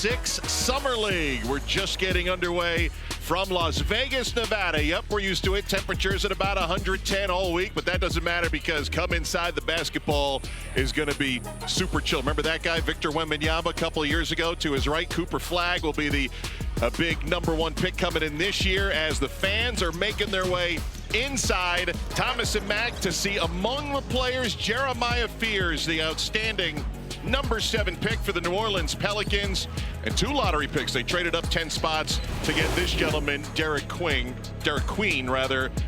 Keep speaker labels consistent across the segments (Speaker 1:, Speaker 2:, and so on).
Speaker 1: 76 Summer League. We're just getting underway from Las Vegas, Nevada. Yep, we're used to it. Temperatures at about 110 all week, but that doesn't matter because come inside, the basketball is going to be super chill. Remember that guy, Victor Wembanyama, a couple of years ago? To his right, Cooper Flagg will be a big #1 pick coming in this year as the fans are making their way inside. Thomas and Mack to see among the players Jeremiah Fears, the outstanding #7 pick for the New Orleans Pelicans, and 2 lottery picks. They traded up 10 spots to get this gentleman, Derek Queen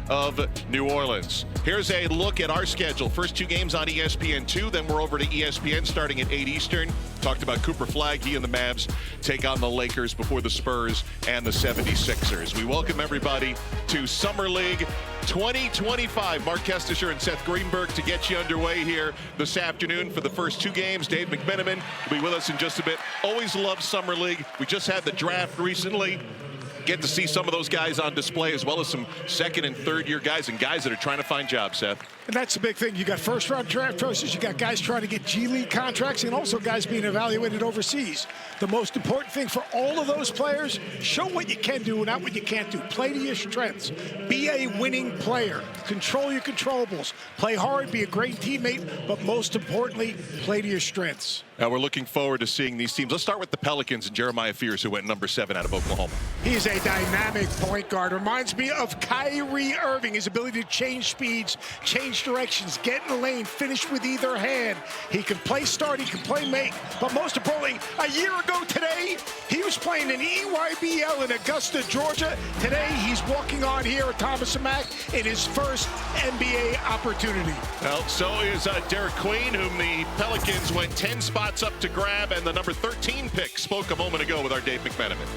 Speaker 1: of New Orleans. Here's a look at our schedule. First 2 games on ESPN2, then we're over to ESPN starting at 8 Eastern. Talked about Cooper Flagg. He and the Mavs take on the Lakers before the Spurs and the 76ers. We welcome everybody to Summer League 2025. Mark Kestisher and Seth Greenberg to get you underway here this afternoon for the first 2 games. Dave McMenamin will be with us in just a bit. Always love Summer League. We just had the draft recently. Get to see some of those guys on display, as well as some second and third year guys and guys that are trying to find jobs, Seth.
Speaker 2: And that's the big thing. You got first round draft choices, you got guys trying to get G League contracts, and also guys being evaluated overseas. The most important thing for all of those players, show what you can do, not what you can't do. Play to your strengths. Be a winning player. Control your controllables. Play hard, be a great teammate, but most importantly, play to your strengths.
Speaker 1: Now we're looking forward to seeing these teams. Let's start with the Pelicans and Jeremiah Fears, who went #7 out of Oklahoma.
Speaker 2: He's a dynamic point guard. Reminds me of Kyrie Irving, his ability to change speeds, change directions, get in the lane, finish with either hand. He can play start, he can play make, but most importantly, a year ago today, he was playing in EYBL in Augusta, Georgia. Today, he's walking on here at Thomas and Mack in his first NBA opportunity.
Speaker 1: Well, so is Derek Queen, whom the Pelicans went 10 spots up to grab, and the #13 pick spoke a moment ago with our Dave McMenamin.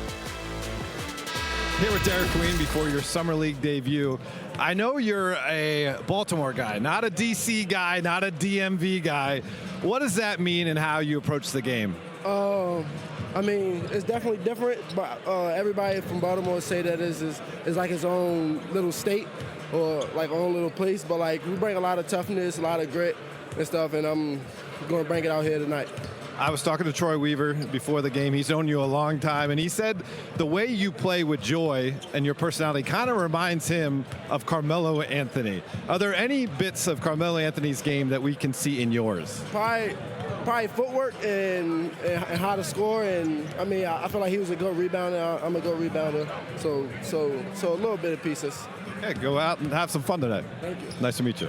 Speaker 3: Here with Derek Queen before your Summer League debut. I know you're a Baltimore guy, not a DC guy, not a DMV guy. What does that mean and how you approach the game?
Speaker 4: I mean, it's definitely different, but everybody from Baltimore say that is like his own little state or like own little place. But like we bring a lot of toughness, a lot of grit and stuff, and I'm going to bring it out here tonight.
Speaker 3: I was talking to Troy Weaver before the game. He's known you a long time, and he said the way you play with joy and your personality kind of reminds him of Carmelo Anthony. Are there any bits of Carmelo Anthony's game that we can see in yours?
Speaker 4: Probably footwork and how to score. And I mean, I feel like he was a good rebounder. I'm a good rebounder. So a little bit of pieces.
Speaker 3: Yeah, go out and have some fun tonight.
Speaker 4: Thank you.
Speaker 3: Nice to meet you.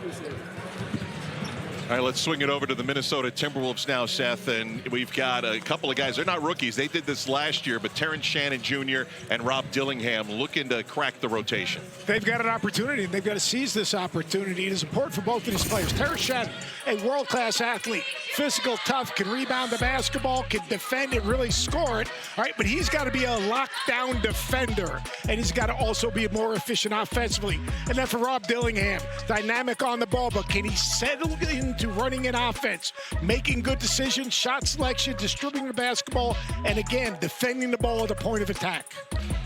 Speaker 1: All right, let's swing it over to the Minnesota Timberwolves now, Seth, and we've got a couple of guys. They're not rookies. They did this last year, but Terrence Shannon Jr. and Rob Dillingham looking to crack the rotation.
Speaker 2: They've got an opportunity, and they've got to seize this opportunity. It is important for both of these players. Terrence Shannon, a world-class athlete, physical, tough, can rebound the basketball, can defend and really score it. All right, but he's got to be a lockdown defender, and he's got to also be more efficient offensively. And then for Rob Dillingham, dynamic on the ball, but can he settle into running an offense, making good decisions, shot selection, distributing the basketball, and again, defending the ball at the point of attack.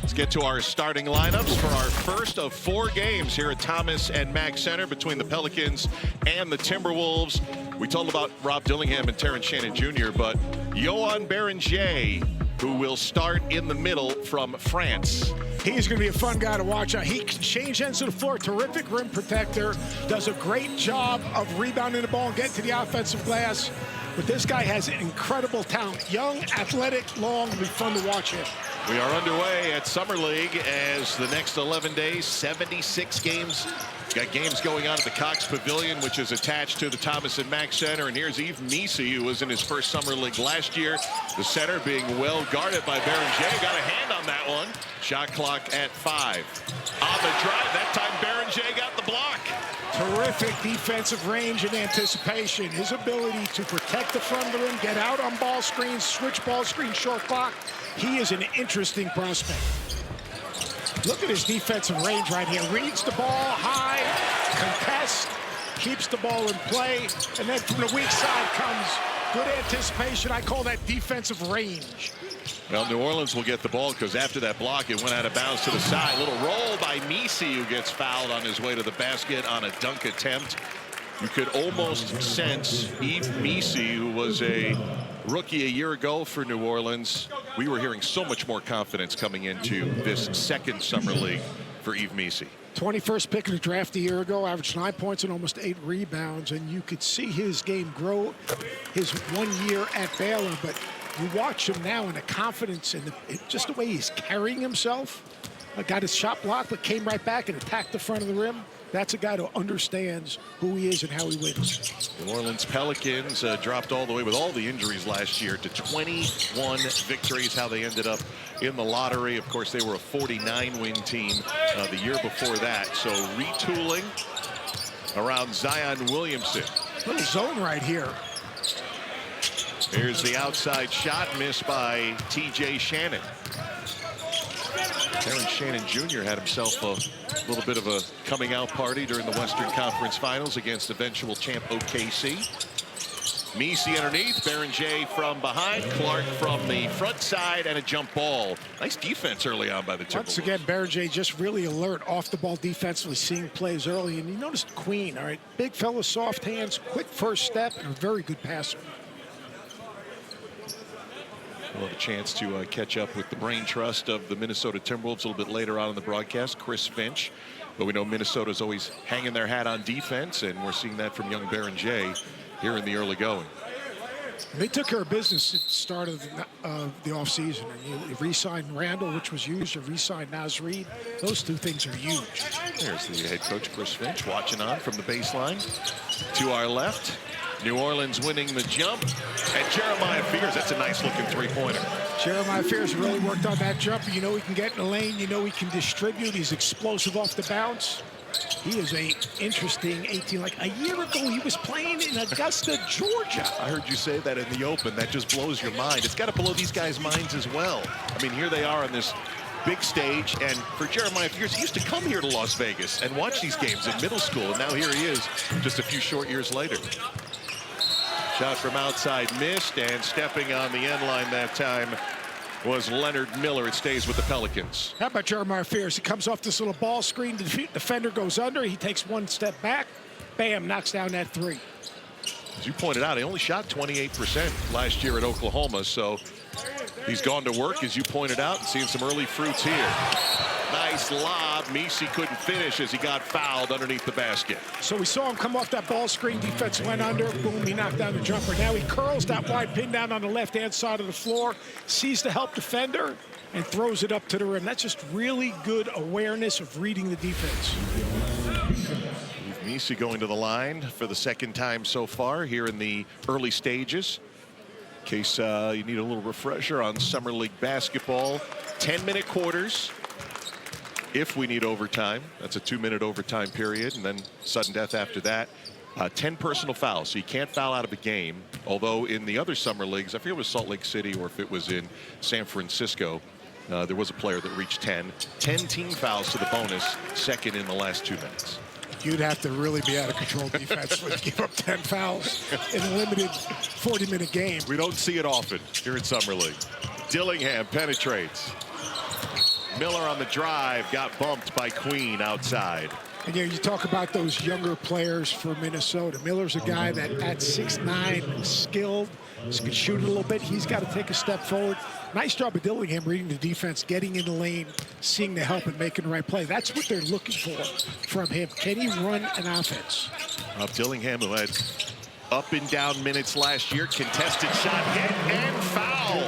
Speaker 1: Let's get to our starting lineups for our first of 4 games here at Thomas and Mack Center between the Pelicans and the Timberwolves. We told about Rob Dillingham and Terrence Shannon Jr., but Yohan Berenger, who will start in the middle from France.
Speaker 2: He's going to be a fun guy to watch. He can change ends of the floor, terrific rim protector, does a great job of rebounding the ball and getting to the offensive glass. But this guy has incredible talent. Young, athletic, long, it'll be fun to watch him.
Speaker 1: We are underway at Summer League as the next 11 days, 76 games. Got games going on at the Cox Pavilion, which is attached to the Thomas and Mack Center. And here's Yves Missi, who was in his first Summer League last year. The center being well guarded by Berenger. Got a hand on that one. Shot clock at 5. On the drive, that time Berenger got the block.
Speaker 2: Terrific defensive range and anticipation. His ability to protect the front of the rim, get out on ball screens, switch ball screen, short clock. He is an interesting prospect. Look at his defensive range right here. Reads the ball high, contests, keeps the ball in play, and then from the weak side comes good anticipation. I call that defensive range.
Speaker 1: Well, New Orleans will get the ball because after that block, it went out of bounds to the side. Little roll by Missi, who gets fouled on his way to the basket on a dunk attempt. You could almost sense Yves Missi, who was a rookie a year ago for New Orleans, we were hearing so much more confidence coming into this second summer league for Yves Missi.
Speaker 2: 21st pick of the draft a year ago, averaged 9 points and almost 8 rebounds, and you could see his game grow his 1 year at Baylor. But you watch him now and the confidence and just the way he's carrying himself. Got his shot blocked, but came right back and attacked the front of the rim. That's a guy who understands who he is and how he wins.
Speaker 1: New Orleans Pelicans dropped all the way with all the injuries last year to 21 victories, how they ended up in the lottery. Of course, they were a 49-win team the year before that. So retooling around Zion Williamson.
Speaker 2: Little zone right here.
Speaker 1: Here's the outside shot missed by T.J. Shannon. Terrence Shannon Jr. had himself a little bit of a coming out party during the Western Conference Finals against eventual champ OKC. Missi underneath, Berenger from behind, Clark from the front side, and a jump ball. Nice defense early on by the TWolves.
Speaker 2: Once again, Berenger just really alert off the ball defensively, seeing plays early. And you noticed Queen, all right, big fella, soft hands, quick first step, and a very good passer.
Speaker 1: We'll have a chance to catch up with the brain trust of the Minnesota Timberwolves a little bit later on in the broadcast, Chris Finch. But we know Minnesota's always hanging their hat on defense, and we're seeing that from young Berenger here in the early going.
Speaker 2: They took care of business at the start of the offseason. And you re-signed Randall, which was huge. You re-signed Naz Reid. Those two things are huge.
Speaker 1: There's the head coach, Chris Finch, watching on from the baseline. To our left, New Orleans winning the jump. And Jeremiah Fears, that's a nice-looking three-pointer.
Speaker 2: Jeremiah Fears really worked on that jump. You know he can get in the lane. You know he can distribute. He's explosive off the bounce. He is a interesting 18. Like a year ago, he was playing in Augusta, Georgia.
Speaker 1: I heard you say that in the open. That just blows your mind. It's got to blow these guys' minds as well. I mean, here they are on this big stage, and for Jeremiah Fears, he used to come here to Las Vegas and watch these games in middle school, and now here he is just a few short years later. Shot from outside missed, and stepping on the end line that time was Leonard Miller. It stays with the Pelicans.
Speaker 2: How about Jeremiah Fears? He comes off this little ball screen. The defender goes under. He takes one step back. Bam, knocks down that three.
Speaker 1: As you pointed out, he only shot 28% last year at Oklahoma, so he's gone to work, as you pointed out, and seeing some early fruits here. Nice lob. Missi couldn't finish as he got fouled underneath the basket.
Speaker 2: So we saw him come off that ball screen. Defense went under. Boom, he knocked down the jumper. Now he curls that wide pin down on the left-hand side of the floor, sees the help defender, and throws it up to the rim. That's just really good awareness of reading the defense.
Speaker 1: Missi going to the line for the second time so far here in the early stages. In case you need a little refresher on Summer League basketball, 10-minute quarters. If we need overtime, that's a 2-minute overtime period, and then sudden death after that. 10 personal fouls, so you can't foul out of a game. Although in the other summer leagues, I forget if it was Salt Lake City or if it was in San Francisco, there was a player that reached 10. 10 team fouls to the bonus, second in the last 2 minutes.
Speaker 2: You'd have to really be out of control defensively to give up 10 fouls in a limited 40-minute game.
Speaker 1: We don't see it often here in Summer League. Dillingham penetrates. Miller on the drive, got bumped by Queen outside.
Speaker 2: And you talk about those younger players for Minnesota. Miller's a guy that at 6'9", skilled, can shoot a little bit. He's got to take a step forward. Nice job of Dillingham reading the defense, getting in the lane, seeing the help, and making the right play. That's what they're looking for from him. Can he run an offense?
Speaker 1: Rob Dillingham, who had up and down minutes last year, contested shot hit and foul.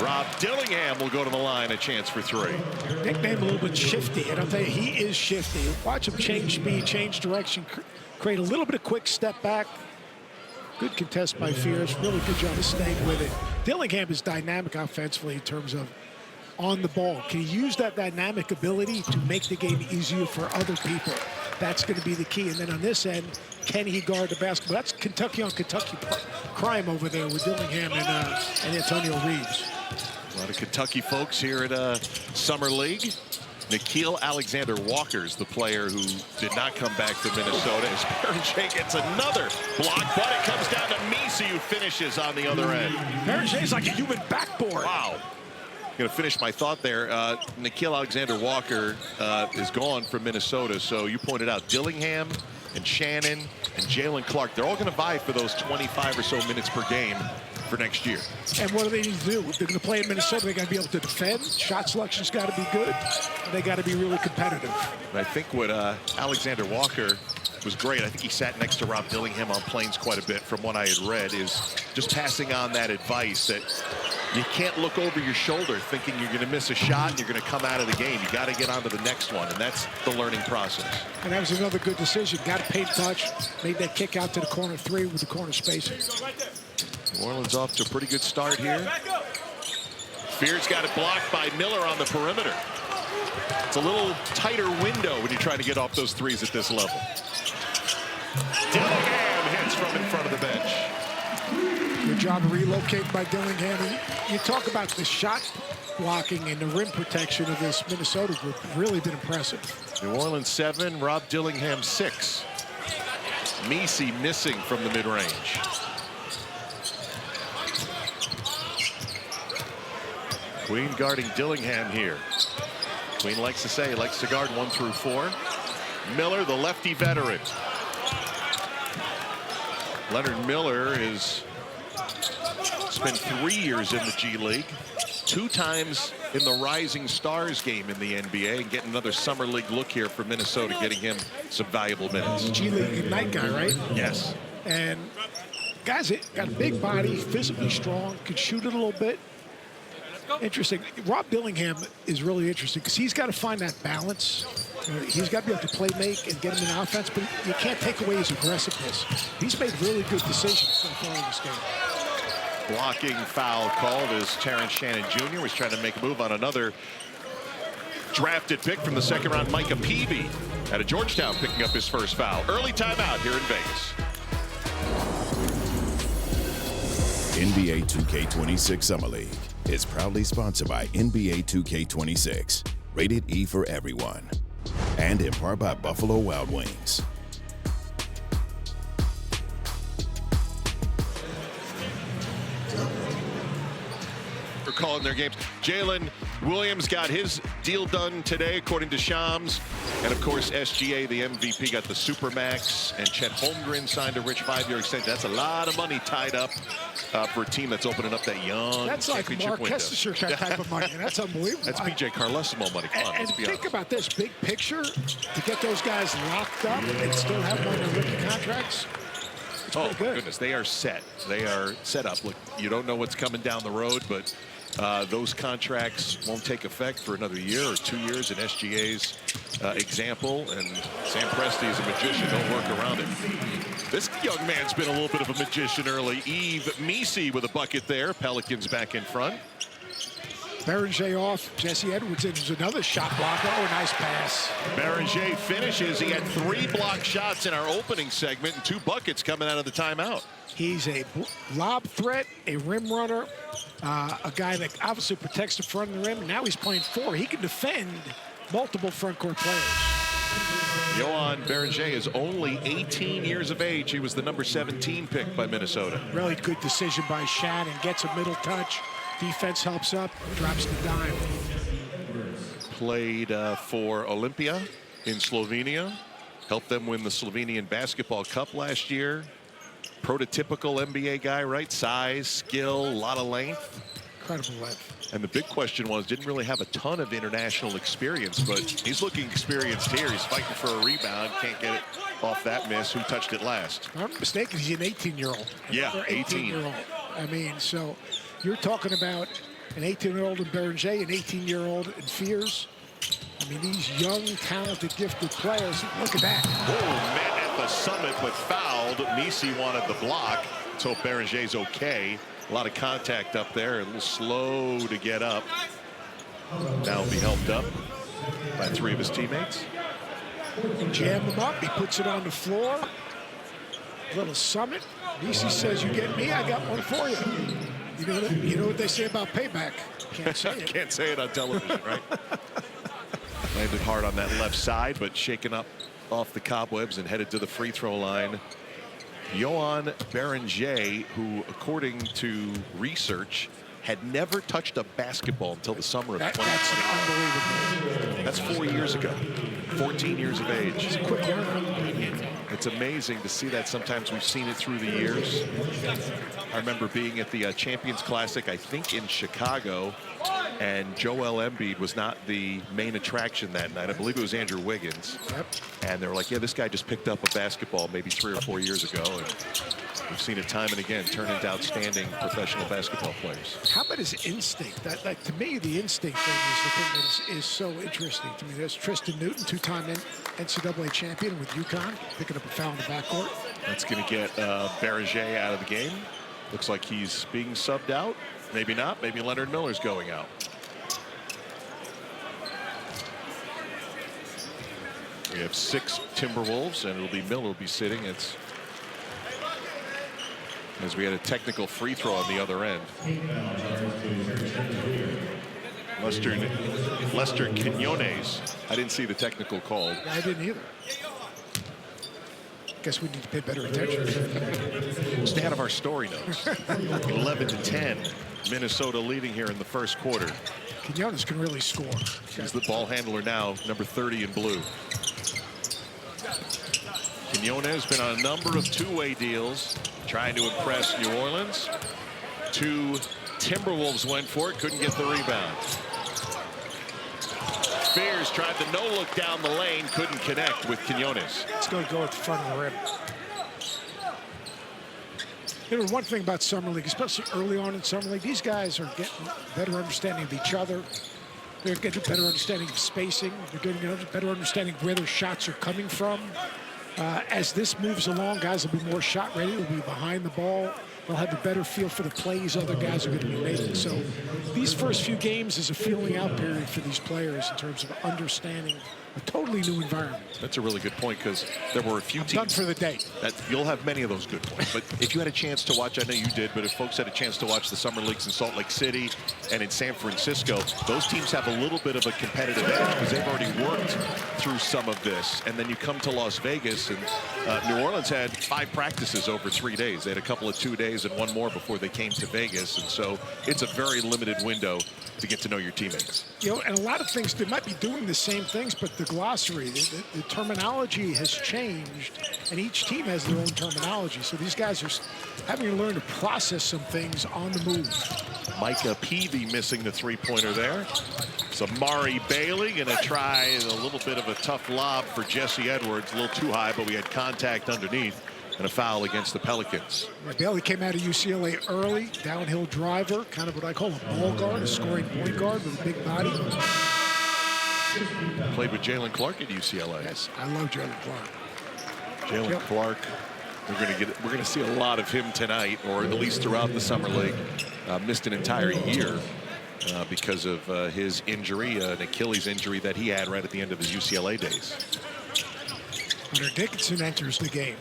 Speaker 1: Rob Dillingham will go to the line, a chance for three.
Speaker 2: Nickname a little bit shifty, and I'll tell you, he is shifty. Watch him change speed, change direction, create a little bit of quick step back. Good contest by Fears. Really good job of staying with it. Dillingham is dynamic offensively in terms of on the ball. Can he use that dynamic ability to make the game easier for other people? That's going to be the key. And then on this end, can he guard the basketball? That's Kentucky on Kentucky crime over there with Dillingham and Antonio Reeves.
Speaker 1: A lot of Kentucky folks here at Summer League. Nickeil Alexander-Walker's the player who did not come back to Minnesota. As Berenger gets another block, but it comes down to Missi, who finishes on the other end.
Speaker 2: Berenger's like a human backboard.
Speaker 1: Wow. I'm going to finish my thought there. Nickeil Alexander-Walker is gone from Minnesota. So you pointed out Dillingham and Shannon and Jalen Clark. They're all going to vie for those 25 or so minutes per game for next year.
Speaker 2: And what do they need to do? If they're going to play in Minnesota, they got to be able to defend. Shot selection's got to be good. And they got to be really competitive.
Speaker 1: I think what Alexander Walker was great. I think he sat next to Rob Dillingham on planes quite a bit from what I had read, is just passing on that advice that you can't look over your shoulder thinking you're going to miss a shot and you're going to come out of the game. You got to get on to the next one, and that's the learning process.
Speaker 2: And that was another good decision. Got a paint touch, made that kick out to the corner three with the corner spacing.
Speaker 1: New Orleans off to a pretty good start here. Fears got it blocked by Miller on the perimeter. It's a little tighter window when you're trying to get off those threes at this level. Dillingham hits from in front of the bench.
Speaker 2: Good job of relocating by Dillingham. And you talk about the shot blocking and the rim protection of this Minnesota group. Really been impressive.
Speaker 1: New Orleans 7, Rob Dillingham 6. Messi missing from the mid-range. Queen guarding Dillingham here. Queen likes to say he likes to guard 1 through 4. Miller, the lefty veteran. Leonard Miller is spent 3 years in the G League, 2 times in the Rising Stars game in the NBA, and getting another summer league look here for Minnesota, getting him some valuable minutes.
Speaker 2: G League Ignite guy, right?
Speaker 1: Yes.
Speaker 2: And guys, got a big body, physically strong, could shoot it a little bit. Interesting. Rob Dillingham is really interesting because he's got to find that balance. He's got to be able to play make and get him in offense, but you can't take away his aggressiveness. He's made really good decisions so far in this game.
Speaker 1: Blocking foul called as Terrence Shannon Jr. was trying to make a move on another drafted pick from the second round, Micah Peavy, out of Georgetown, picking up his first foul. Early timeout here in Vegas.
Speaker 5: NBA 2K26 Summer League is proudly sponsored by NBA 2K26, rated E for everyone, and in part by Buffalo Wild Wings.
Speaker 1: For calling their games. Jalen Williams got his deal done today, according to Shams. And, of course, SGA, the MVP, got the Supermax. And Chet Holmgren signed a rich 5-year extension. That's a lot of money tied up for a team that's opening up that young
Speaker 2: That's like
Speaker 1: championship
Speaker 2: Mark
Speaker 1: window.
Speaker 2: Kessler type of money. That's unbelievable.
Speaker 1: That's PJ Carlesimo money. Come on,
Speaker 2: And
Speaker 1: let's be
Speaker 2: think
Speaker 1: honest.
Speaker 2: about this big picture, to get those guys locked up and still have them on their rookie contracts. It's
Speaker 1: Oh,
Speaker 2: pretty
Speaker 1: my
Speaker 2: good.
Speaker 1: goodness, they are set. They are set up. Look, you don't know what's coming down the road, but those contracts won't take effect for another year or 2 years in SGA's example. And Sam Presti is a magician. Don't work around it. This young man's been a little bit of a magician early. Yves Messi with a bucket there. Pelicans back in front.
Speaker 2: Beringer off. Jesse Edwards in. There's another shot blocker. Oh, nice pass.
Speaker 1: Beringer finishes. He had 3 blocked shots in our opening segment and 2 buckets coming out of the timeout.
Speaker 2: He's a lob threat, a rim runner, a guy that obviously protects the front of the rim. Now he's playing 4. He can defend multiple front court players.
Speaker 1: Yohan Beringer is only 18 years of age. He was the number 17 pick by Minnesota.
Speaker 2: Really good decision by Shannon. Gets a middle touch. Defense helps up, drops the dime.
Speaker 1: Played for Olympia in Slovenia. Helped them win the Slovenian Basketball Cup last year. Prototypical NBA guy, right? Size, skill, a lot of length.
Speaker 2: Incredible length.
Speaker 1: And the big question was, didn't really have a ton of international experience, but he's looking experienced here. He's fighting for a rebound. Can't get it off that miss. Who touched it last?
Speaker 2: If I'm not mistaken, he's an 18-year-old.
Speaker 1: Yeah,
Speaker 2: Or
Speaker 1: 18.
Speaker 2: 18-year-old. I mean, so you're talking about an 18-year-old in Beringer, an 18-year-old in Fears. I mean, these young, talented, gifted players. Look at that.
Speaker 1: Oh, met at the summit, but fouled. Messi wanted the block. Let's hope Berenger's okay. A lot of contact up there. A little slow to get up. Now be helped up by 3 of his teammates.
Speaker 2: Jam him up. He puts it on the floor. Little summit. Messi says, "You get me, I got one for you." You know what they say about payback. Can't say it.
Speaker 1: Can't say it on television, right? Landed hard on that left side, but shaken up off the cobwebs and headed to the free throw line. Yohan Beringer, who, according to research, had never touched a basketball until the summer of
Speaker 2: That's
Speaker 1: 2020.
Speaker 2: unbelievable.
Speaker 1: That's 4 years ago. 14 years of age.
Speaker 2: It's a quick learner.
Speaker 1: It's amazing to see that. Sometimes we've seen it through the years. I remember being at the Champions Classic, I think in Chicago, and Joel Embiid was not the main attraction that night. I believe it was Andrew Wiggins.
Speaker 2: Yep.
Speaker 1: And they were like, yeah, this guy just picked up a basketball maybe 3 or 4 years ago. And we've seen it time and again turn into outstanding professional basketball players.
Speaker 2: How about his instinct? That, like, to me, the instinct thing is the thing that is so interesting to me. There's Tristan Newton, two-time NCAA champion with UConn, picking up a foul in the backcourt.
Speaker 1: That's going to get Berger out of the game. Looks like he's being subbed out. Maybe not. Maybe Leonard Miller's going out. We have 6 Timberwolves, and it'll be Miller will be sitting. It's as we had a technical free throw on the other end. Lester Quinones. I didn't see the technical called.
Speaker 2: I didn't either. Guess we need to pay better attention.
Speaker 1: Stay out of our story notes. 11-10. Minnesota leading here in the first quarter.
Speaker 2: Quinones can really score.
Speaker 1: He's the ball handler now, number 30 in blue. Quinones been on a number of two-way deals, trying to impress New Orleans. 2 Timberwolves went for it, couldn't get the rebound. Spears tried the no-look down the lane, couldn't connect with Quinones.
Speaker 2: It's going to go at the front of the rim. You know, one thing about Summer League, especially early on in Summer League, these guys are getting a better understanding of each other. They're getting a better understanding of spacing. They're getting a better understanding of where their shots are coming from. As this moves along, guys will be more shot ready. They'll be behind the ball. They'll have a better feel for the plays other guys are going to be making. So these first few games is a feeling out period for these players in terms of understanding a totally new environment.
Speaker 1: That's a really good point, because there were a few teams.
Speaker 2: Done for the day.
Speaker 1: You'll have many of those good points. But if you had a chance to watch, I know you did, but if folks had a chance to watch the Summer Leagues in Salt Lake City and in San Francisco, those teams have a little bit of a competitive edge because they've already worked through some of this. And then you come to Las Vegas, and New Orleans had 5 practices over 3 days. They had a couple of 2 days and one more before they came to Vegas. And so it's a very limited window to get to know your teammates.
Speaker 2: You know, and a lot of things, they might be doing the same things, but the glossary, the terminology has changed, and each team has their own terminology. So these guys are having to learn to process some things on the move.
Speaker 1: Micah Peavy missing the three-pointer there. So Mari Bailey going to try a little bit of a tough lob for Jesse Edwards. A little too high, but we had contact underneath. And a foul against the Pelicans.
Speaker 2: Yeah, Bailey came out of UCLA early, downhill driver, kind of what I call a ball guard, a scoring point guard with a big body.
Speaker 1: Played with Jalen Clark at UCLA.
Speaker 2: Yes, I love Jalen Clark.
Speaker 1: Jalen Clark, we're going to see a lot of him tonight, or at least throughout the Summer League. Missed an entire year because of his injury, an Achilles injury that he had right at the end of his UCLA days.
Speaker 2: Hunter Dickinson enters the game.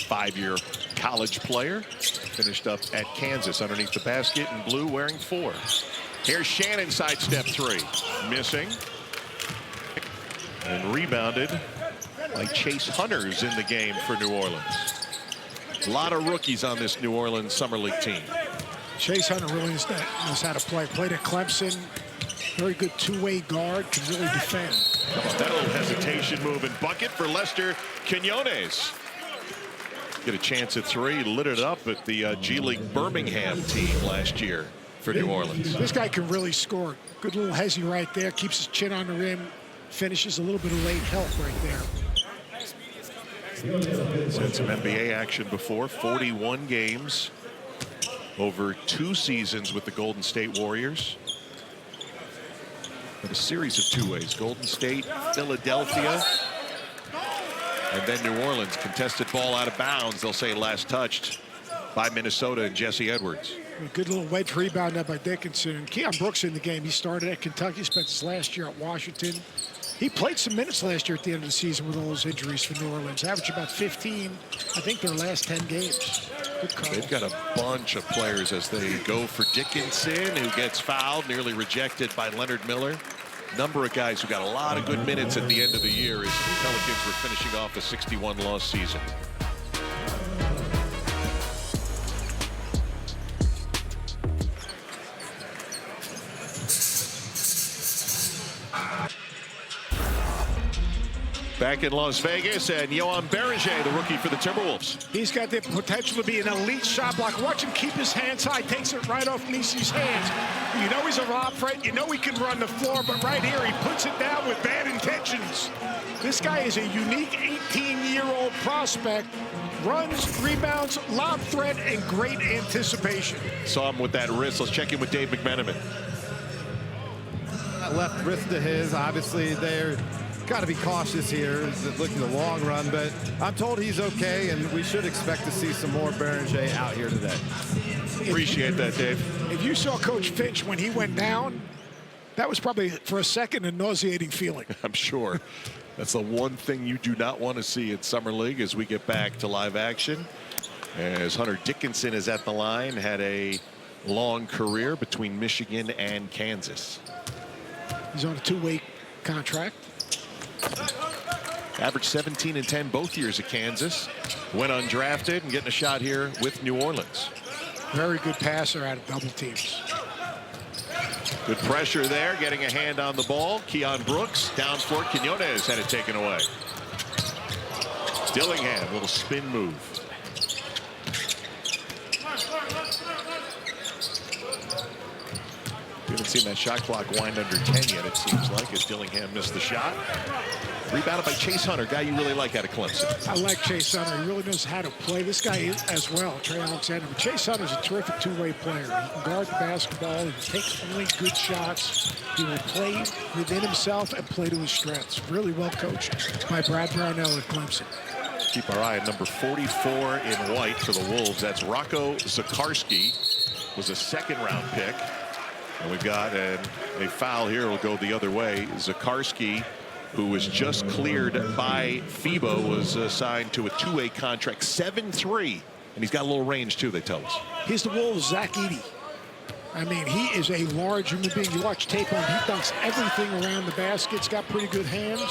Speaker 1: 5-year college player, finished up at Kansas underneath the basket in blue, wearing 4. Here's Shannon, sidestep 3, missing, and rebounded by Chase Hunters in the game for New Orleans. A lot of rookies on this New Orleans Summer League team.
Speaker 2: Chase Hunter really knows how to play. Played at Clemson, very good two-way guard, can really defend.
Speaker 1: How about that little hesitation move and bucket for Lester Quinones? Get a chance at 3, lit it up at the G League Birmingham team last year for New Orleans.
Speaker 2: This guy can really score. Good little hezzy right there, keeps his chin on the rim, finishes a little bit of late help right there.
Speaker 1: He's had some NBA action before, 41 games over 2 seasons with the Golden State Warriors. But a series of two-ways, Golden State, Philadelphia, and then New Orleans. Contested ball out of bounds. They'll say last touched by Minnesota and Jesse Edwards.
Speaker 2: A good little wedge rebound up by Dickinson. And Keon Brooks in the game. He started at Kentucky, spent his last year at Washington. He played some minutes last year at the end of the season with all those injuries for New Orleans. Averaged about 15, I think, their last 10 games. Good call.
Speaker 1: They've got a bunch of players as they go for Dickinson, who gets fouled, nearly rejected by Leonard Miller. Number of guys who got a lot of good minutes at the end of the year as the Pelicans were finishing off a 61-loss season. Back in Las Vegas, and Yohan Beringer, the rookie for the Timberwolves.
Speaker 2: He's got the potential to be an elite shot blocker. Watch him keep his hands high, takes it right off Nisi's hands. You know he's a rob threat. You know he can run the floor, but right here he puts it down with bad intentions. This guy is a unique 18-year-old prospect. Runs, rebounds, lob threat, and great anticipation.
Speaker 1: Saw him with that wrist. Let's check in with Dave McMenamin.
Speaker 3: That left wrist of his, obviously they're got to be cautious here, looking at the long run, but I'm told he's okay, and we should expect to see some more Beringer out here today.
Speaker 1: Appreciate that, Dave.
Speaker 2: If you saw Coach Finch when he went down, that was probably, for a second, a nauseating feeling.
Speaker 1: I'm sure. That's the one thing you do not want to see at Summer League as we get back to live action. As Hunter Dickinson is at the line, had a long career between Michigan and Kansas.
Speaker 2: He's on a two-way contract.
Speaker 1: Averaged 17 and 10 both years at Kansas. Went undrafted and getting a shot here with New Orleans.
Speaker 2: Very good passer out of double teams.
Speaker 1: Good pressure there, getting a hand on the ball. Keon Brooks down for it. Quinones had it taken away. Dillingham, little spin move. We haven't seen that shot clock wind under 10 yet, it seems like, as Dillingham missed the shot. Rebounded by Chase Hunter, guy you really like out of Clemson.
Speaker 2: I like Chase Hunter. He really knows how to play. This guy is as well, Trey Alexander. But Chase Hunter's a terrific two-way player. He can guard the basketball. He takes only good shots. He will play within himself and play to his strengths. Really well coached by Brad Brownell at Clemson.
Speaker 1: Keep our eye on number 44 in white for the Wolves. That's Rocco Zakarski. Was a second-round pick. And we've got a foul here. Will go the other way. Zakarski, who was just cleared by FIBA, was signed to a two-way contract, 7'3", and he's got a little range too, they tell us.
Speaker 2: He's the Wolves' Zach Edey. I mean, he is a large human being. You watch tape on him, he dunks everything around the basket. He's got pretty good hands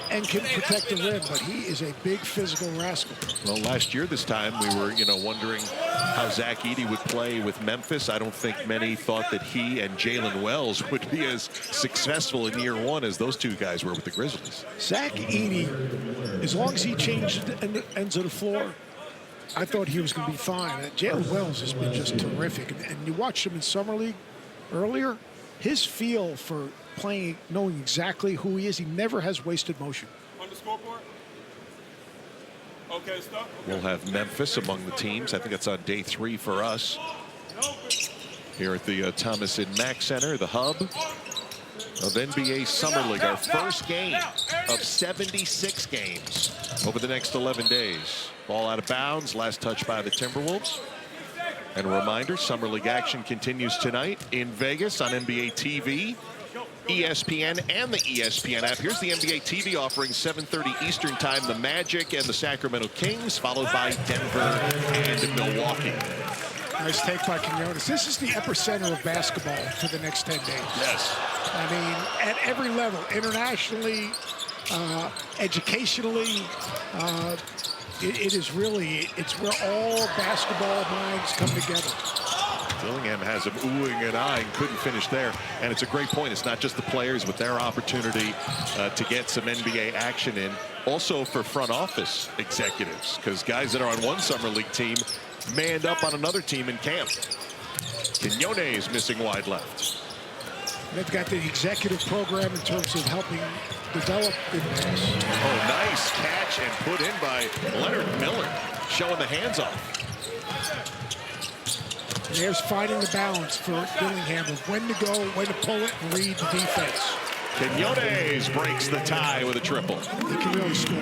Speaker 2: and can protect the rim, but he is a big physical rascal.
Speaker 1: Well, last year this time we were, wondering how Zach Edey would play with Memphis. I don't think many thought that he and Jalen Wells would be as successful in year one as those two guys were with the Grizzlies.
Speaker 2: Zach Edey, as long as he changed the ends of the floor, I thought he was going to be fine. Jalen Wells has been just terrific. And you watched him in Summer League earlier. His feel for playing, knowing exactly who he is, he never has wasted motion.
Speaker 6: On the scoreboard? Okay, stop.
Speaker 1: We'll have Memphis among the teams. I think that's on day 3 for us. Here at the Thomas & Mack Center, the hub of NBA Summer League. Our first game of 76 games over the next 11 days. Ball out of bounds, last touch by the Timberwolves. And a reminder, Summer League action continues tonight in Vegas on NBA TV, ESPN, and the ESPN app. Here's the NBA TV offering, 7:30 Eastern Time, the Magic and the Sacramento Kings, followed by Denver and Milwaukee.
Speaker 2: Nice take by Quinones. This is the epicenter of basketball for the next 10 days.
Speaker 1: Yes.
Speaker 2: I mean, at every level, internationally, educationally, it is really, it's where all basketball minds come together.
Speaker 1: Dillingham has him oohing and eyeing, couldn't finish there. And it's a great point. It's not just the players, but their opportunity to get some NBA action in. Also for front office executives, because guys that are on one Summer League team manned up on another team in camp. Quinones missing wide left.
Speaker 2: They've got the executive program in terms of helping develop the pass.
Speaker 1: Oh, nice catch and put in by Leonard Miller, showing the hands off.
Speaker 2: And there's finding the balance for Dillingham of when to go, when to pull it, and read the defense.
Speaker 1: Quinones breaks the tie with a triple.
Speaker 2: He can really score.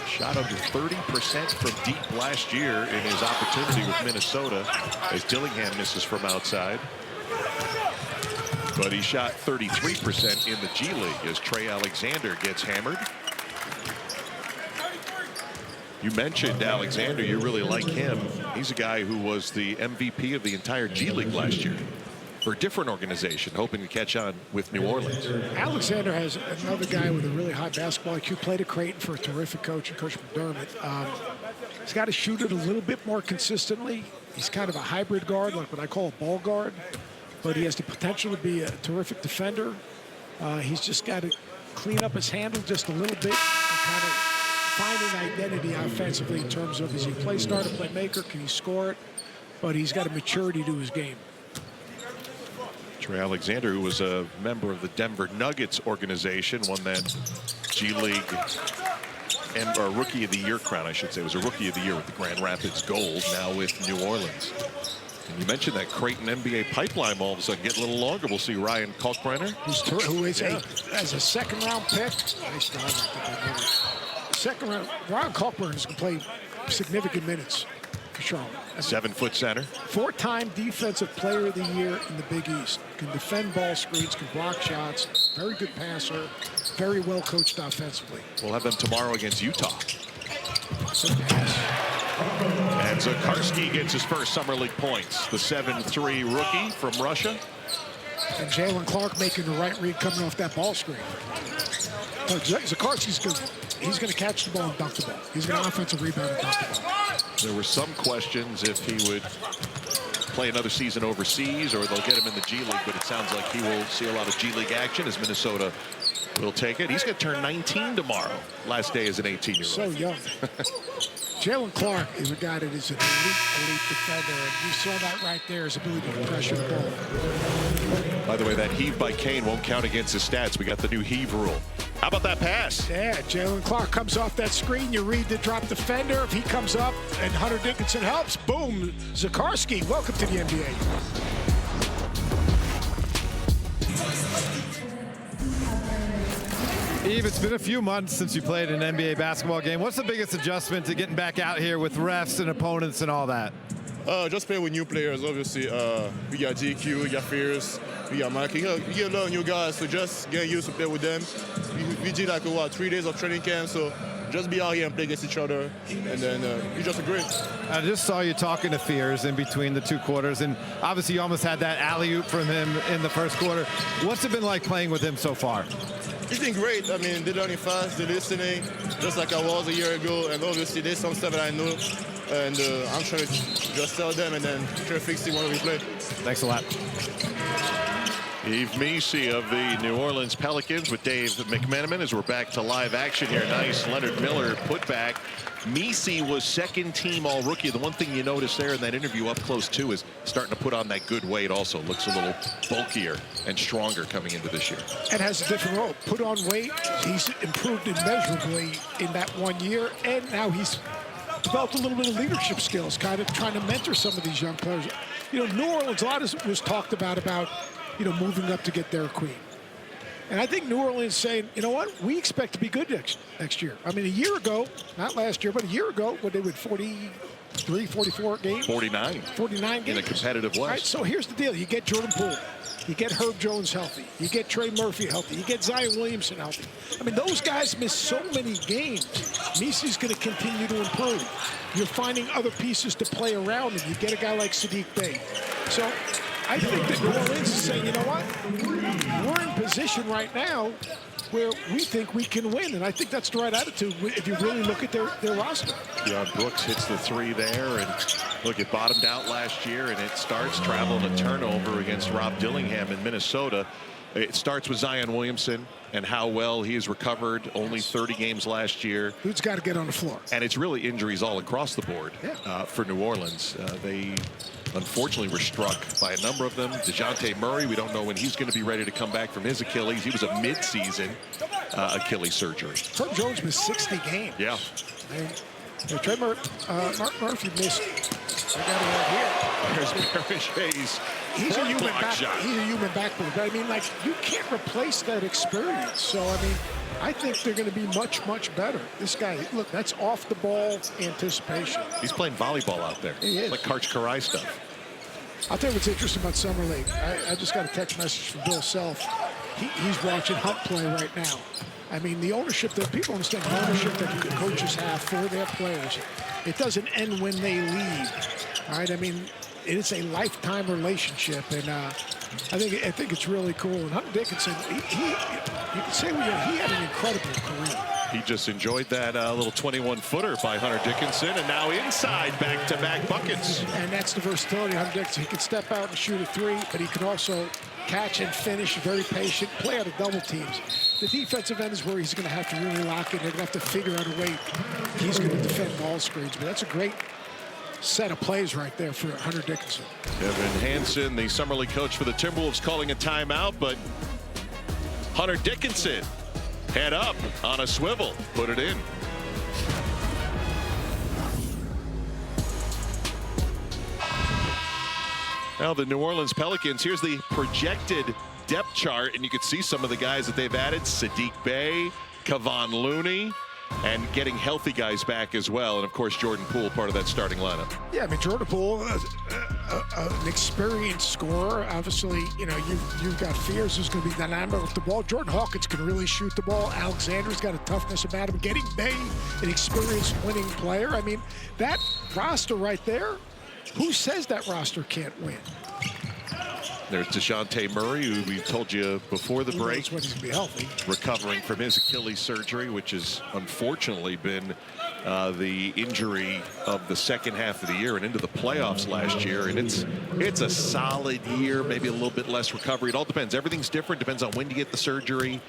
Speaker 1: Shot under 30% from deep last year in his opportunity with Minnesota as Dillingham misses from outside. But he shot 33% in the G League as Trey Alexander gets hammered. You mentioned Alexander. You really like him. He's a guy who was the MVP of the entire G League last year for a different organization, hoping to catch on with New Orleans.
Speaker 2: Alexander has another guy with a really high basketball IQ. Played at Creighton for a terrific coach, and Coach McDermott. He's got to shoot it a little bit more consistently. He's kind of a hybrid guard, like what I call a ball guard. But he has the potential to be a terrific defender. He's just got to clean up his handle just a little bit and kind of find an identity offensively in terms of, is he a play starter, playmaker, can he score it? But he's got a maturity to his game.
Speaker 1: Trey Alexander, who was a member of the Denver Nuggets organization, won that G League or Rookie of the Year crown, I should say. It was a Rookie of the Year with the Grand Rapids Gold, now with New Orleans. And you mentioned that Creighton NBA pipeline all of a sudden getting a little longer. We'll see Ryan Kalkbrenner.
Speaker 2: Who is as a second-round pick. Nice job. I think second round, Ryan Kalkbrenner is going to play significant minutes for Charlotte.
Speaker 1: 7-foot center.
Speaker 2: 4-time Defensive Player of the Year in the Big East. Can defend ball screens, can block shots. Very good passer. Very well coached offensively.
Speaker 1: We'll have them tomorrow against Utah. And Zakarski gets his first Summer League points. The 7'3" rookie from Russia.
Speaker 2: And Jalen Clark making the right read coming off that ball screen. But Zakarski's good. He's going to catch the ball and dunk the ball. He's going to offensive rebound and dunk the ball.
Speaker 1: There were some questions if he would play another season overseas or they'll get him in the G League, but it sounds like he will see a lot of G League action as Minnesota will take it. He's going to turn 19 tomorrow. Last day as an 18-year-old.
Speaker 2: So young. Jalen Clark is a guy that is an elite defender, and you saw that right there, his ability to pressure the ball.
Speaker 1: By the way, that heave by Kane won't count against his stats. We got the new heave rule. How about that pass?
Speaker 2: Yeah, Jalen Clark comes off that screen. You read the drop defender. If he comes up and Hunter Dickinson helps, boom, Zakarski, welcome to the NBA.
Speaker 3: Eve, it's been a few months since you played an NBA basketball game. What's the biggest adjustment to getting back out here with refs and opponents and all that?
Speaker 6: Just playing with new players, obviously. We got GQ, we got Fierce, we got Mike. You get a lot of new guys, so just getting used to play with them. We did like, 3 days of training camp, so just be out here and play against each other, and then you just agree.
Speaker 3: I just saw you talking to Fears in between the two quarters, and obviously you almost had that alley-oop from him in the first quarter. What's it been like playing with him so far?
Speaker 6: It's been great. I mean, they're learning fast, they're listening, just like I was a year ago, and obviously there's some stuff that I know, and I'm trying to just tell them and then try to fix it when we play.
Speaker 3: Thanks a lot.
Speaker 1: Yves Missi of the New Orleans Pelicans with Dave McMenamin as we're back to live action here. Nice Leonard Miller putback. Missi was second team all rookie. The one thing you notice there in that interview up close too is starting to put on that good weight also. Looks a little bulkier and stronger coming into this year.
Speaker 2: And has a different role. Put on weight. He's improved immeasurably in that 1 year. And now he's developed a little bit of leadership skills, kind of trying to mentor some of these young players. You know, New Orleans, a lot was talked about, moving up to get their queen. And I think New Orleans saying, you know what, we expect to be good next year. I mean, a year ago, not last year, but a year ago, when they went 43, 44 games?
Speaker 1: 49.
Speaker 2: 49 games.
Speaker 1: In a competitive West.
Speaker 2: All right, so here's the deal. You get Jordan Poole. You get Herb Jones healthy. You get Trey Murphy healthy. You get Zion Williamson healthy. I mean, those guys miss so many games. Misi's going to continue to improve. You're finding other pieces to play around him. You get a guy like Sadiq Bey. So I think that New Orleans is saying, you know what? We're in position right now where we think we can win. And I think that's the right attitude if you really look at their roster.
Speaker 1: Deion Brooks hits the three there. And look, it bottomed out last year, and it starts traveling a turnover against Rob Dillingham in Minnesota. It starts with Zion Williamson and how well he has recovered. Only 30 games last year.
Speaker 2: Dude's got to get on the floor.
Speaker 1: And it's really injuries all across the board for New Orleans. They unfortunately were struck by a number of them. DeJounte Murray, we don't know when he's going to be ready to come back from his Achilles. He was a mid-season Achilles surgery.
Speaker 2: Herb Jones missed 60 games.
Speaker 1: Yeah.
Speaker 2: Trey Mark Murphy missed. I got it right here.
Speaker 1: There's Parrish Hayes.
Speaker 2: He's a human backboard. But I mean, like, you can't replace that experience. So, I mean, I think they're going to be much, much better. This guy, look, that's off the ball anticipation.
Speaker 1: He's playing volleyball out there.
Speaker 2: He is.
Speaker 1: Like Karch Karai stuff.
Speaker 2: I'll tell you what's interesting about Summer League. I just got a text message from Bill Self. He's watching Hunt play right now. I mean, the ownership that people understand, the ownership that the coaches have for their players, it doesn't end when they leave. All right, I mean, it is a lifetime relationship, and I think it's really cool. And Hunter Dickinson, you can say he had an incredible career.
Speaker 1: He just enjoyed that little 21-footer by Hunter Dickinson, and now inside back-to-back buckets.
Speaker 2: And that's the versatility of Hunter Dickinson. He can step out and shoot a three, but he can also catch and finish, very patient, play out of double teams. The defensive end is where he's going to have to really lock in. They're going to have to figure out a way he's going to defend ball screens. But that's a great set of plays right there for Hunter Dickinson.
Speaker 1: Kevin Hansen, the summer league coach for the Timberwolves, calling a timeout, but Hunter Dickinson, head up on a swivel, put it in. Now the New Orleans Pelicans, here's the projected depth chart, and you can see some of the guys that they've added: Sadiq Bey, Kevon Looney, and getting healthy guys back as well. And of course, Jordan Poole, part of that starting lineup.
Speaker 2: Yeah, I mean, Jordan Poole, an experienced scorer. Obviously, you know, you've got Fears who's going to be dynamic with the ball. Jordan Hawkins can really shoot the ball. Alexander's got a toughness about him. Getting Bey, an experienced winning player. I mean, that roster right there, who says that roster can't win?
Speaker 1: There's DeJounte Murray, who we told you before the break,
Speaker 2: When he's going to be healthy.
Speaker 1: recovering from his Achilles surgery, which has unfortunately been the injury of the second half of the year and into the playoffs last year. And it's a solid year, maybe a little bit less recovery. It all depends. Everything's different. Depends on when you get the surgery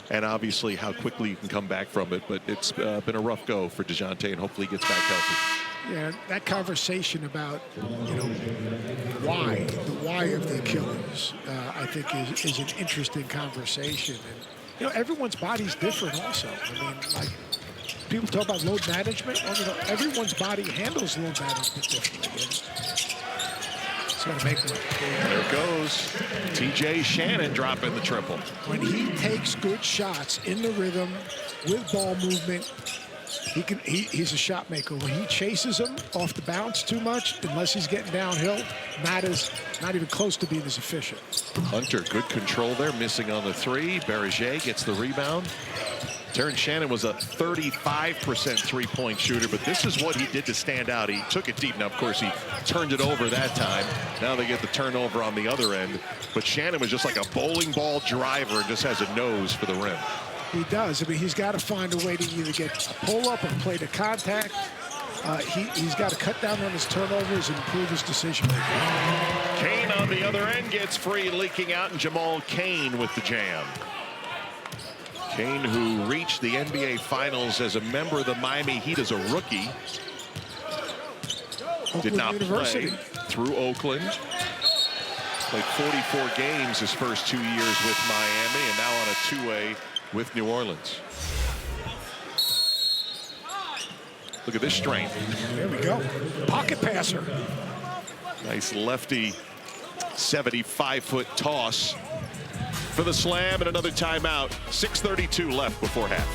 Speaker 1: and obviously how quickly you can come back from it. But it's been a rough go for DeJounte, and hopefully he gets back healthy.
Speaker 2: Yeah, that conversation about, you know, the why of the Achilles, I think is an interesting conversation. And, you know, everyone's body's different also. I mean, like, people talk about load management. Well, you know, everyone's body handles load management differently. It's got to make one.
Speaker 1: There goes TJ Shannon dropping the triple.
Speaker 2: When he takes good shots in the rhythm with ball movement, he's a shot maker. When he chases them off the bounce too much, unless he's getting downhill, not even close to being as efficient.
Speaker 1: Hunter, good control there, missing on the three. Berger gets the rebound. Terrence Shannon was a 35% three-point shooter, but this is what he did to stand out. He took it deep. Now, of course, he turned it over that time. Now they get the turnover on the other end. But Shannon was just like a bowling ball driver and just has a nose for the rim.
Speaker 2: He does. I mean, he's got to find a way to either get a pull-up or play to contact. He's got to cut down on his turnovers and improve his decision-making.
Speaker 1: Kane on the other end gets free, leaking out, and Jamal Kane with the jam. Kane, who reached the NBA Finals as a member of the Miami Heat as a rookie. Did not play through Oakland. Played 44 games his first 2 years with Miami, and now on a two-way with New Orleans. Look at this strength.
Speaker 2: There we go. Pocket passer.
Speaker 1: Nice lefty 75-foot toss for the slam, and another timeout. 6:32 left before half.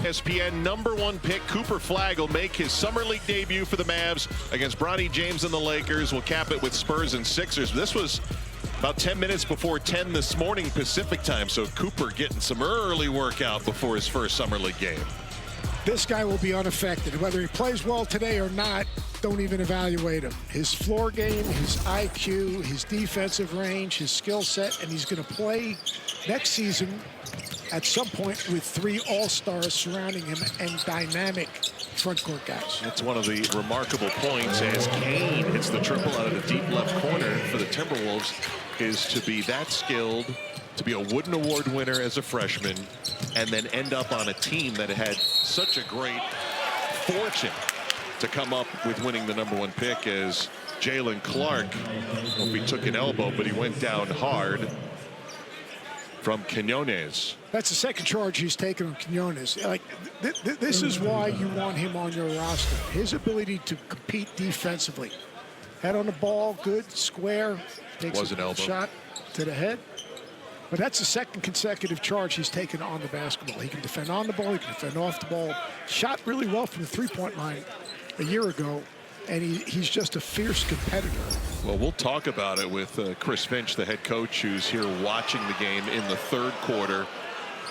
Speaker 1: ESPN #1 pick Cooper Flagg will make his summer league debut for the Mavs against Bronny James and the Lakers. We'll cap it with Spurs and Sixers. This was about 10 minutes before 10 this morning Pacific time, so Cooper getting some early workout before his first summer league game.
Speaker 2: This guy will be unaffected. Whether he plays well today or not, don't even evaluate him. His floor game, his IQ, his defensive range, his skill set, and he's going to play next season at some point with 3 all-stars surrounding him and dynamic front court guys.
Speaker 1: That's one of the remarkable points as Kane hits the triple out of the deep left corner for the Timberwolves, is to be that skilled, to be a Wooden Award winner as a freshman, and then end up on a team that had such a great fortune to come up with winning the #1 pick as Jalen Clark. Well, he took an elbow, but he went down hard from Quinones.
Speaker 2: That's the second charge he's taken on Quinones. Like, this is why you want him on your roster. His ability to compete defensively. Head on the ball, good, square. Takes
Speaker 1: Was an elbow.
Speaker 2: Shot to the head. But that's the second consecutive charge he's taken on the basketball. He can defend on the ball, he can defend off the ball. Shot really well from the three-point line a year ago, and he's just a fierce competitor.
Speaker 1: Well, we'll talk about it with Chris Finch, the head coach, who's here watching the game in the third quarter,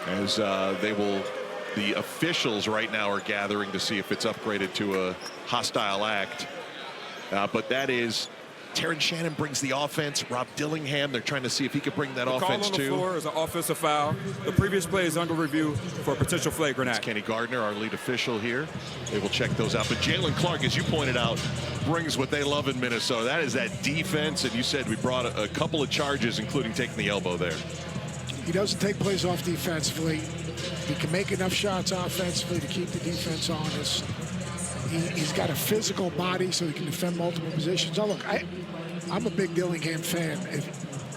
Speaker 1: as the officials right now are gathering to see if it's upgraded to a hostile act. But that is Terrence Shannon brings the offense. Rob Dillingham, they're trying to see if he could bring that
Speaker 7: The
Speaker 1: offense
Speaker 7: call on the
Speaker 1: too.
Speaker 7: floor is an offensive foul. The previous play is under review for a potential flagrant act.
Speaker 1: Kenny Gardner, our lead official here. They will check those out. But Jalen Clark, as you pointed out, brings what they love in Minnesota. That is that defense. And you said we brought a couple of charges, including taking the elbow there.
Speaker 2: He doesn't take plays off defensively. He can make enough shots offensively to keep the defense honest. He's got a physical body so he can defend multiple positions. Oh, look, I'm a big Dillingham fan.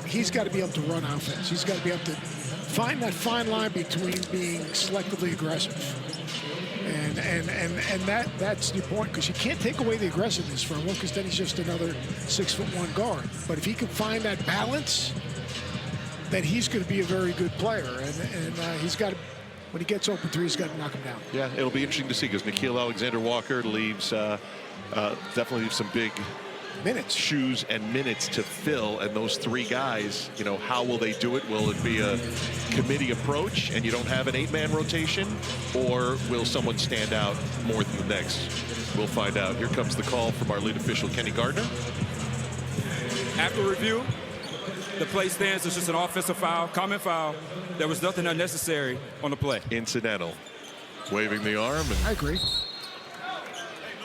Speaker 2: He's got to be able to run offense. He's got to be able to find that fine line between being selectively aggressive. And that's the point, because you can't take away the aggressiveness from him, because then he's just another 6'1" guard. But if he can find that balance, then he's going to be a very good player. And he's got to, when he gets open three, he's got to knock him down.
Speaker 1: Yeah, it'll be interesting to see, because Nickeil Alexander-Walker leaves definitely leaves some big
Speaker 2: Minutes.
Speaker 1: shoes and minutes to fill, and those three guys, you know, how will they do it? Will it be a committee approach and you don't have an 8-man rotation, or will someone stand out more than the next? We'll find out. Here comes the call from our lead official, Kenny Gardner.
Speaker 7: After review, the play stands as just an offensive foul, common foul. There was nothing unnecessary on the play.
Speaker 1: Incidental. Waving the arm. And
Speaker 2: I agree.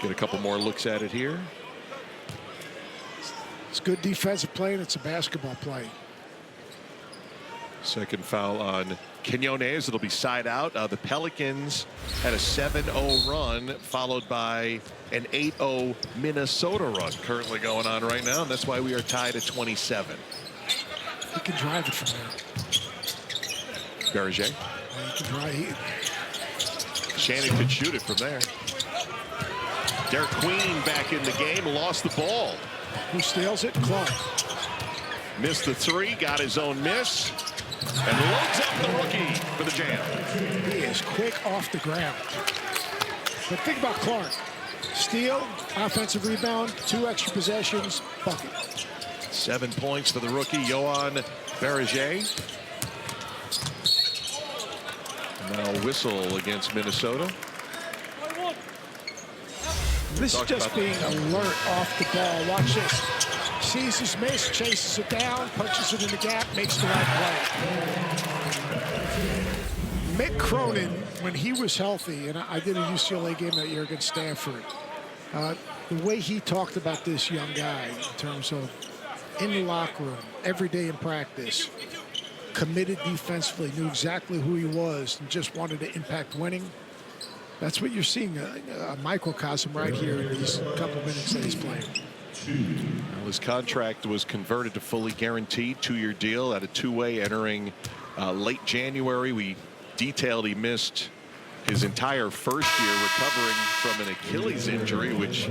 Speaker 1: get a couple more looks at it here.
Speaker 2: It's good defensive play, and it's a basketball play.
Speaker 1: Second foul on Quinones. It'll be side out. The Pelicans had a 7-0 run, followed by an 8-0 Minnesota run currently going on right now, and that's why we are tied at 27.
Speaker 2: He can drive it from there.
Speaker 1: Berger.
Speaker 2: He can drive.
Speaker 1: Shannon could shoot it from there. Derek Queen back in the game, lost the ball.
Speaker 2: Who steals it? Clark.
Speaker 1: Missed the three, got his own miss, and loads up the rookie for the jam.
Speaker 2: He is quick off the ground. But think about Clark. Steal, offensive rebound, 2 extra possessions, bucket.
Speaker 1: 7 points for the rookie, Yohan Berger. Now whistle against Minnesota.
Speaker 2: This is just being alert off the ball. Watch this. Sees his miss, chases it down, punches it in the gap, makes the right play. Mick Cronin, when he was healthy, and I did a UCLA game that year against Stanford, the way he talked about this young guy in terms of in the locker room, every day in practice, committed defensively, knew exactly who he was, and just wanted to impact winning. That's what you're seeing, a microcosm right here in these couple minutes that he's playing.
Speaker 1: Well, his contract was converted to fully guaranteed 2-year deal at a 2-way entering late January. We detailed he missed his entire first year recovering from an Achilles injury, which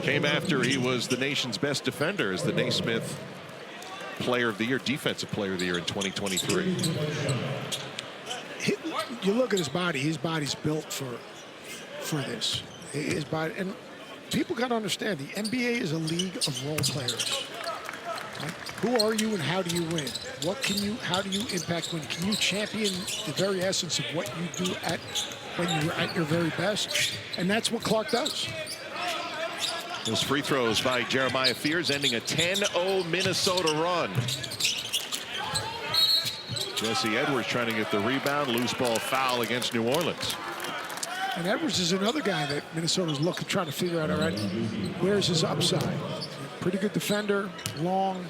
Speaker 1: came after he was the nation's best defender as the Naismith Player of the Year, Defensive Player of the Year in 2023.
Speaker 2: You look at his body's built for this. His body, and people got to understand, the NBA is a league of role players. Right? Who are you and how do you win? How do you impact win? Can you champion the very essence of what you do when you're at your very best? And that's what Clark does.
Speaker 1: Those free throws by Jeremiah Fears ending a 10-0 Minnesota run. Jesse Edwards trying to get the rebound. Loose ball foul against New Orleans.
Speaker 2: And Edwards is another guy that Minnesota's trying to figure out, all right, where's his upside? Pretty good defender, long,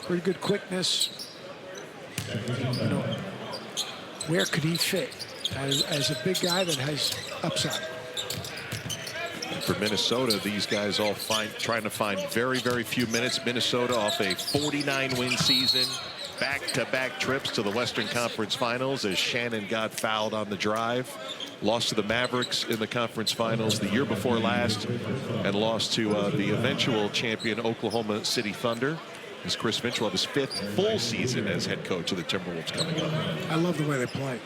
Speaker 2: pretty good quickness. You know, where could he fit as a big guy that has upside?
Speaker 1: For Minnesota, these guys all trying to find very, very few minutes. Minnesota off a 49-win season. Back-to-back trips to the Western Conference Finals as Shannon got fouled on the drive. Lost to the Mavericks in the conference finals the year before last, and lost to the eventual champion Oklahoma City Thunder. As Chris Finch will have his 5th full season as head coach of the Timberwolves coming up.
Speaker 2: I love the way they play.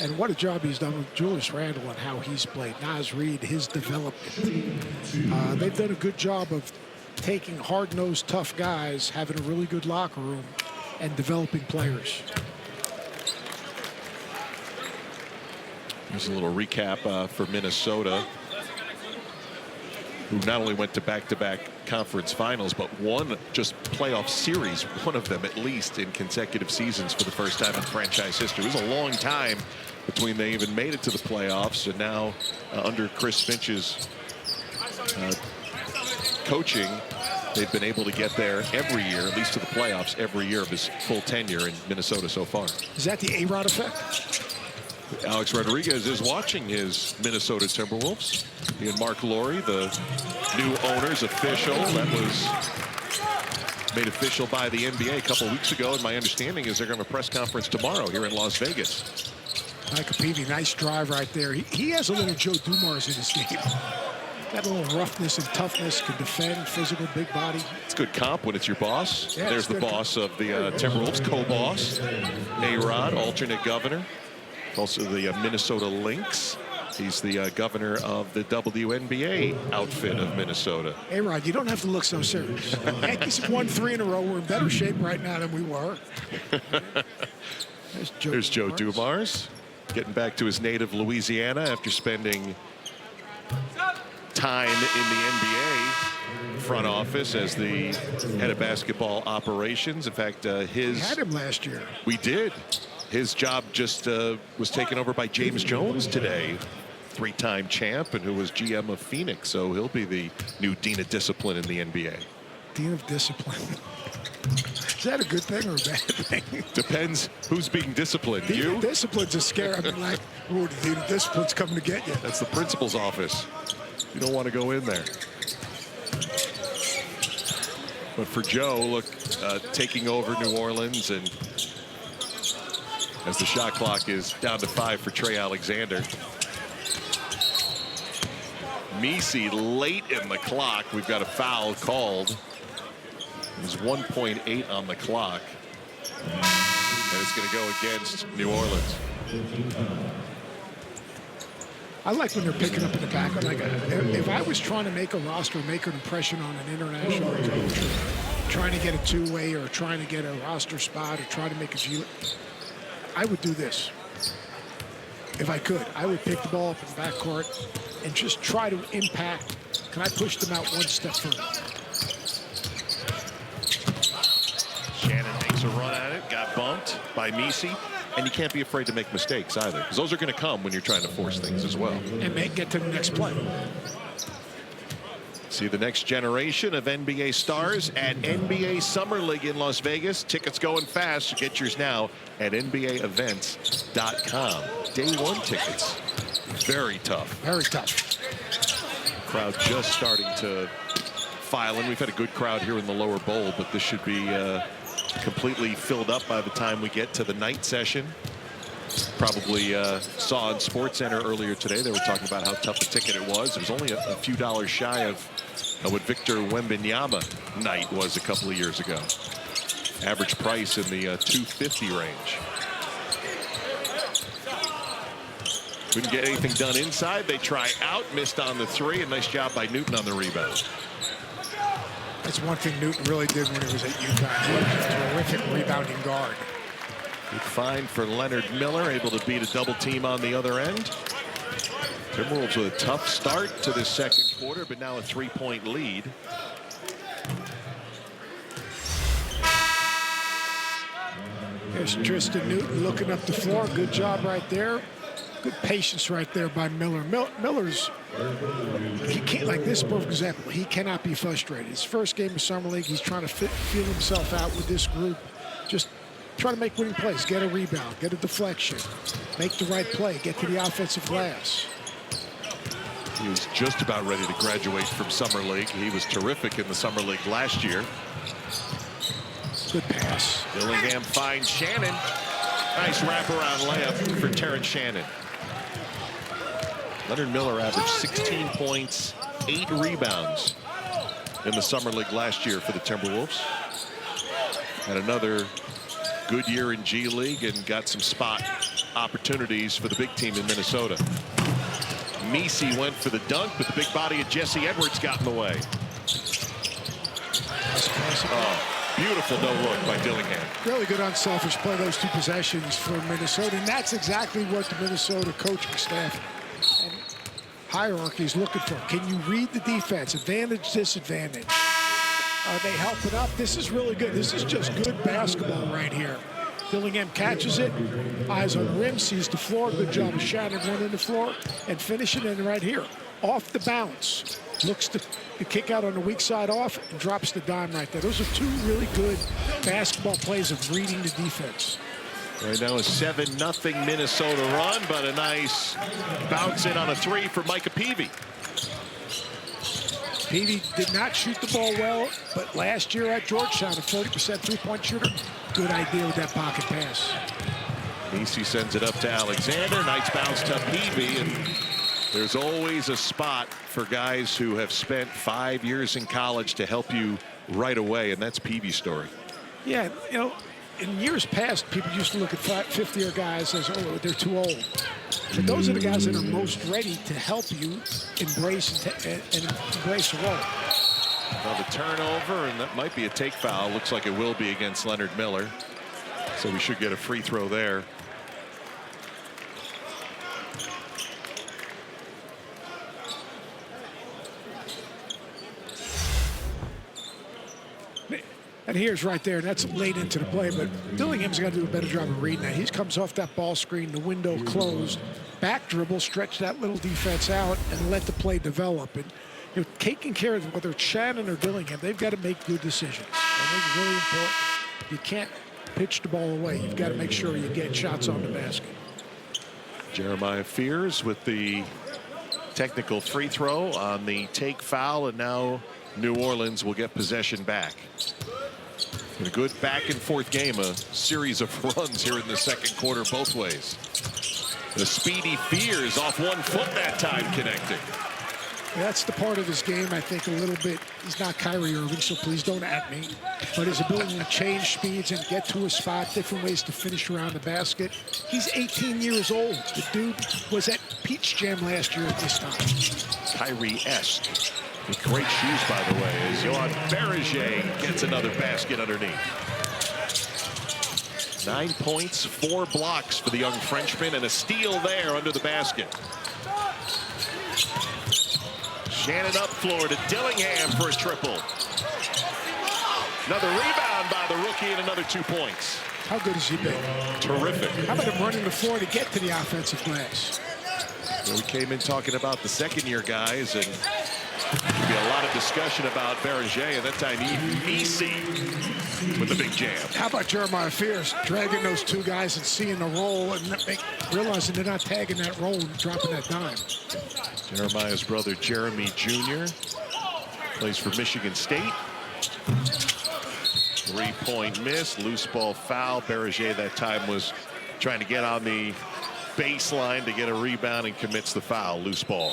Speaker 2: And what a job he's done with Julius Randle and how he's played. Naz Reid, his development. They've done a good job of taking hard-nosed, tough guys, having a really good locker room, and developing players. There's
Speaker 1: a little recap for Minnesota. who not only went to back-to-back conference finals, but won just playoff series, one of them at least, in consecutive seasons for the first time in franchise history. It was a long time between they even made it to the playoffs, and now under Chris Finch's coaching, they've been able to get there every year, at least to the playoffs, every year of his full tenure in Minnesota so far.
Speaker 2: Is that the A-Rod effect?
Speaker 1: Alex Rodriguez is watching his Minnesota Timberwolves. He and Mark Laurie, the new owners, official. That was made official by the NBA a couple weeks ago, and my understanding is they're going to have a press conference tomorrow here in Las Vegas.
Speaker 2: Michael Peavy, nice drive right there. He has a little Joe Dumars in his game. Got a little roughness and toughness, can defend, physical, big body.
Speaker 1: It's good comp when it's your boss.
Speaker 2: Yeah,
Speaker 1: there's the boss of the Timberwolves, co-boss, A-Rod, alternate governor. Also the Minnesota Lynx. He's the governor of the WNBA outfit of Minnesota.
Speaker 2: A-Rod, you don't have to look so serious. Yankees have won 3 in a row. We're in better shape right now than we were.
Speaker 1: There's Joe Dumars getting back to his native Louisiana after spending time in the NBA front office as the head of basketball operations. In fact,
Speaker 2: We had him last year.
Speaker 1: We did. His job just was taken over by James Jones today, 3-time champ, and who was GM of Phoenix. So he'll be the new Dean of Discipline in the NBA.
Speaker 2: Dean of Discipline. Is that a good thing or a bad thing?
Speaker 1: Depends who's being disciplined.
Speaker 2: Dean
Speaker 1: You?
Speaker 2: of Discipline's a scare. I mean, like, oh, the Dean of Discipline's coming to get you.
Speaker 1: That's the principal's office. You don't want to go in there. But for Joe, look, taking over New Orleans, and as the shot clock is down to 5 for Trey Alexander. Messi late in the clock. We've got a foul called. There's 1.8 on the clock. And it's going to go against New Orleans.
Speaker 2: I like when they're picking up in the back. Like, if I was trying to make a roster, make an impression on an international coach, or trying to get a two-way, or trying to get a roster spot, or try to make a G, I would do this. If I could, I would pick the ball up in the backcourt and just try to impact. Can I push them out one step further?
Speaker 1: Shannon makes a run at it, got bumped by Messi. And you can't be afraid to make mistakes either, because those are going to come when you're trying to force things as well.
Speaker 2: And get to the next play.
Speaker 1: See the next generation of NBA stars at NBA Summer League in Las Vegas. Tickets going fast. Get yours now at NBAevents.com. Day 1 tickets. Very tough.
Speaker 2: Very tough.
Speaker 1: Crowd just starting to file in. We've had a good crowd here in the lower bowl, but this should be completely filled up by the time we get to the night session. Probably saw on SportsCenter earlier today, they were talking about how tough a ticket it was. It was only a few dollars shy of what Victor Wembanyama night was a couple of years ago. Average price in the $250 range. Couldn't get anything done inside. They try out, missed on the 3, and nice job by Newton on the rebound.
Speaker 2: That's one thing Newton really did when he was at UConn. He was a terrific rebounding guard.
Speaker 1: Good find for Leonard Miller, able to beat a double team on the other end. Timberwolves with a tough start to this second quarter, but now a 3-point lead.
Speaker 2: There's Tristan Newton looking up the floor. Good job right there. Good patience right there by Miller. Miller's, he can't, like this perfect example, he cannot be frustrated. His first game of Summer League, he's trying to feel himself out with this group. Just try to make winning plays, get a rebound, get a deflection, make the right play, get to the offensive glass.
Speaker 1: He was just about ready to graduate from Summer League. He was terrific in the Summer League last year.
Speaker 2: Good pass.
Speaker 1: Dillingham finds Shannon. Nice wraparound layup for Terrence Shannon. Leonard Miller averaged 16 points, 8 rebounds in the Summer League last year for the Timberwolves. Had another good year in G League and got some spot opportunities for the big team in Minnesota. Messi went for the dunk, but the big body of Jesse Edwards got in the way. Oh, beautiful no look by Dillingham.
Speaker 2: Really good unselfish play, those 2 possessions for Minnesota, and that's exactly what the Minnesota coaching staff and hierarchy is looking for. Can you read the defense? Advantage, disadvantage. Are they helping up? This is really good. This is just good basketball right here. Dillingham catches it, eyes on the rim, sees the floor. Good job of Shannon running the floor and finishing it right here. Off the bounce. Looks to kick out on the weak side off and drops the dime right there. Those are two really good basketball plays of reading the defense.
Speaker 1: Right now a 7-0 Minnesota run, but a nice bounce in on a three for Micah Peavy.
Speaker 2: Peavy did not shoot the ball well, but last year at Georgetown, a 40% three-point shooter. Good idea with that pocket pass.
Speaker 1: Nisi sends it up to Alexander. Nice bounce to Peavy. And there's always a spot for guys who have spent 5 years in college to help you right away, and that's Peavy's story.
Speaker 2: Yeah, you know, in years past, people used to look at 50-year guys as, oh, they're too old. But those are the guys that are most ready to help you embrace and embrace a role.
Speaker 1: Another turnover, and that might be a take foul. Looks like it will be against Leonard Miller. So we should get a free throw there.
Speaker 2: And here's right there, and that's late into the play, but Dillingham's got to do a better job of reading that. He comes off that ball screen, the window closed, back dribble, stretch that little defense out, and let the play develop. And you know, taking care of whether it's Shannon or Dillingham, they've got to make good decisions. And it's really important. You can't pitch the ball away. You've got to make sure you get shots on the basket. Jeremiah
Speaker 1: Fears with the technical free throw on the take foul, and now New Orleans will get possession back. In a good back and forth game, a series of runs here in the second quarter both ways. The speedy Fears off 1 foot that time connecting.
Speaker 2: That's the part of his game, I think, a little bit. He's not Kyrie Irving, so please don't at me. But his ability to change speeds and get to a spot, different ways to finish around the basket. He's 18 years old. The dude was at Peach Jam last year at this time.
Speaker 1: Kyrie-esque. With great shoes, by the way, as Johan Berger gets another basket underneath. 9 points, 4 blocks for the young Frenchman, and a steal there under the basket. Shannon up floor to Dillingham for a triple. Another rebound by the rookie and another 2 points.
Speaker 2: How good has he been?
Speaker 1: Terrific.
Speaker 2: How about him running the floor to get to the offensive glass?
Speaker 1: Well, we came in talking about the second-year guys, and there'll be a lot of discussion about Berger, and that time Nisi with the big jam.
Speaker 2: How about Jeremiah Fears dragging those two guys and seeing the roll and realizing they're not tagging that roll and dropping that dime.
Speaker 1: Jeremiah's brother Jeremy Jr. plays for Michigan State. 3-point miss, loose ball foul. Berger that time was trying to get on the baseline to get a rebound and commits the foul. Loose ball.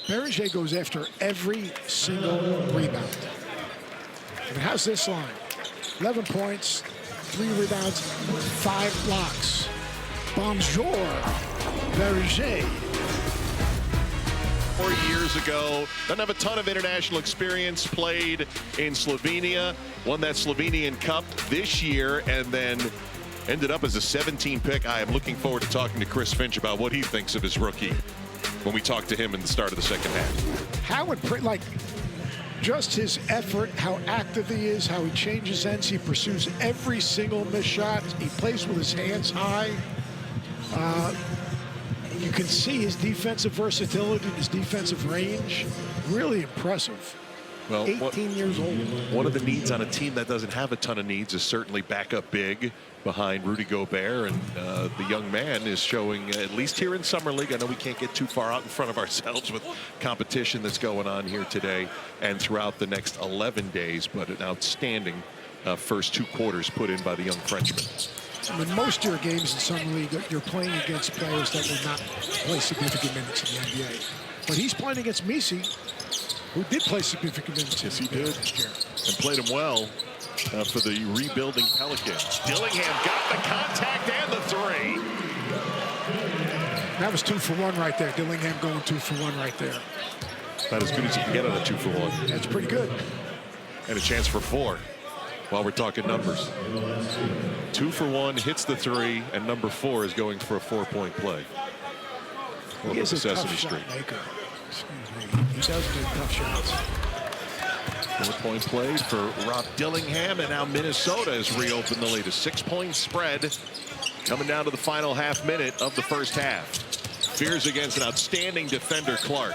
Speaker 2: Berger goes after every single rebound. And how's this line? 11 points, 3 rebounds, 5 blocks. Bonjour, Berger.
Speaker 1: 4 years ago, doesn't have a ton of international experience, played in Slovenia, won that Slovenian Cup this year, and then ended up as a 17 pick. I am looking forward to talking to Chris Finch about what he thinks of his rookie when we talk to him in the start of the second half.
Speaker 2: How would, like, just his effort, how active he is, how he changes ends, he pursues every single missed shot. He plays with his hands high. You can see his defensive versatility, his defensive range. Really impressive.
Speaker 1: Well,
Speaker 2: 18 years old.
Speaker 1: One of the needs on a team that doesn't have a ton of needs is certainly backup big behind Rudy Gobert, and the young man is showing, at least here in Summer League, I know we can't get too far out in front of ourselves with competition that's going on here today and throughout the next 11 days, but an outstanding first 2 quarters put in by the young Frenchman.
Speaker 2: I mean, most of your games in Summer League, you're playing against players that will not play significant minutes in the NBA. But he's playing against Nisi, who did play significant minutes.
Speaker 1: Yes, he did. And played him well for the rebuilding Pelicans. Dillingham got the contact and the 3.
Speaker 2: That was 2 for 1 right there. Dillingham going 2 for 1 right there.
Speaker 1: About as good as you can get on a 2 for 1.
Speaker 2: That's pretty good.
Speaker 1: And a chance for 4 while we're talking numbers. 2 for 1, hits the 3, and number 4 is going for a 4-point play.
Speaker 2: He is a
Speaker 1: Sesame
Speaker 2: tough
Speaker 1: Street.
Speaker 2: shot maker. Excuse me. He does make tough shots.
Speaker 1: 4-point play for Rob Dillingham, and now Minnesota has reopened the lead. A 6-point spread coming down to the final half minute of the first half. Fears against an outstanding defender, Clark.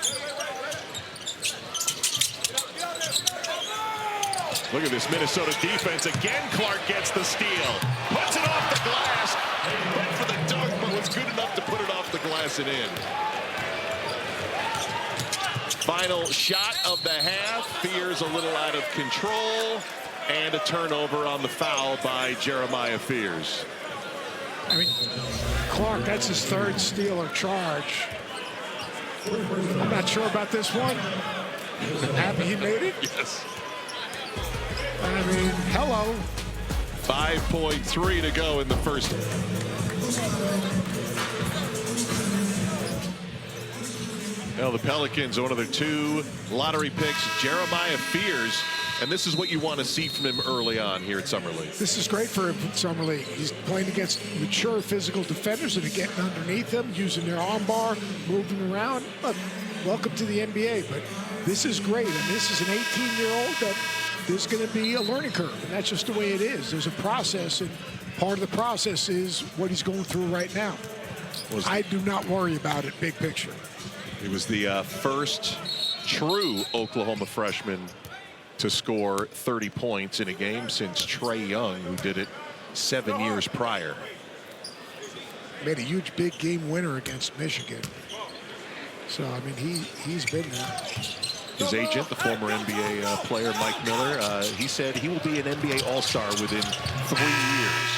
Speaker 1: Look at this Minnesota defense. Again, Clark gets the steal. Puts it off the glass. Went for the dunk, but was good enough to put it off the glass and in. Final shot of the half. Fears a little out of control. And a turnover on the foul by Jeremiah Fears.
Speaker 2: I mean, Clark, that's his third steal or charge. I'm not sure about this one. I'm happy he made it.
Speaker 1: Yes.
Speaker 2: I mean, hello.
Speaker 1: 5.3 to go in the first. Well, the Pelicans are one of their 2 lottery picks, Jeremiah Fears. And this is what you want to see from him early on here at Summer League.
Speaker 2: This is great for him in Summer League. He's playing against mature physical defenders that are getting underneath him, using their arm bar, moving around. Look, welcome to the NBA, but this is great. And this is an 18-year-old that there's going to be a learning curve, and that's just the way it is. There's a process, and part of the process is what he's going through right now. I do not worry about it, big picture.
Speaker 1: He was the first true Oklahoma freshman to score 30 points in a game since Trae Young, who did it 7 years prior.
Speaker 2: Made a huge big game winner against Michigan. So, I mean, he's been there.
Speaker 1: His agent, the former NBA player Mike Miller, he said he will be an NBA All-Star within 3 years.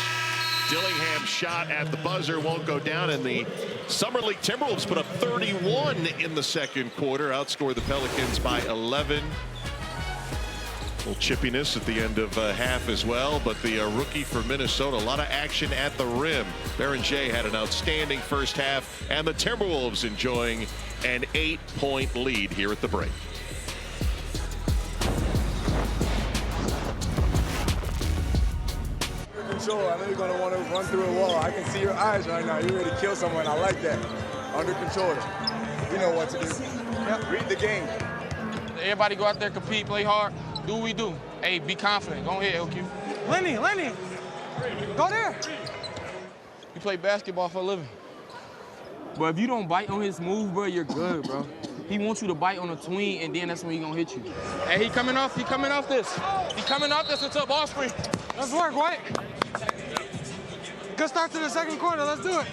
Speaker 1: Dillingham shot at the buzzer won't go down, and the Summer League Timberwolves put up 31 in the second quarter, outscored the Pelicans by 11. A little chippiness at the end of half as well, but the rookie for Minnesota, a lot of action at the rim. Berenger had an outstanding first half, and the Timberwolves enjoying an 8-point lead here at the break.
Speaker 8: Control. I know you're going to want to run through a wall. I can see your eyes right now. You're ready to kill someone. I like that. Under control. We know what to do. Yep. Read the game.
Speaker 9: Everybody go out there, compete, play hard, do what we do. Hey, be confident. Go ahead, LQ.
Speaker 10: Lenny, go there.
Speaker 9: You play basketball for a living. But if you don't bite on his move, bro, you're good, bro. He wants you to bite on a tween, and then that's when he gonna hit you. Hey, he coming off this. He coming off this until ball screen.
Speaker 10: Let's work, White. Good start to the second quarter. Let's do it.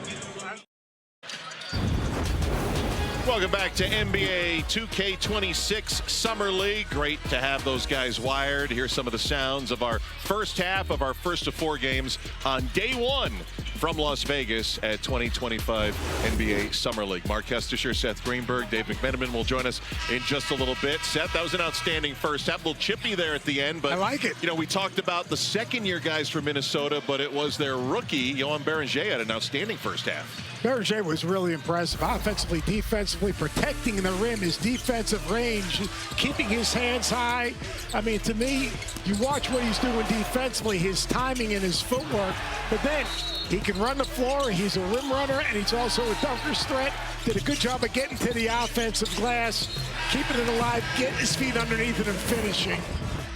Speaker 1: Welcome back to NBA 2K26 Summer League. Great to have those guys wired. Here's some of the sounds of our first half of our first of 4 games on day 1 from Las Vegas at 2025 NBA Summer League. Mark Kestisher, Seth Greenberg, Dave McMenamin will join us in just a little bit. Seth, that was an outstanding first half. A little chippy there at the end, but
Speaker 2: I like it.
Speaker 1: You know, we talked about the second-year guys from Minnesota, but it was their rookie, Johan Berenger, had an outstanding first half.
Speaker 2: Berenger was really impressive, offensively, defensively, protecting the rim, his defensive range, keeping his hands high. I mean, to me, you watch what he's doing defensively, his timing and his footwork, but then he can run the floor, he's a rim runner, and he's also a dunker's threat. Did a good job of getting to the offensive glass, keeping it alive, getting his feet underneath it and finishing.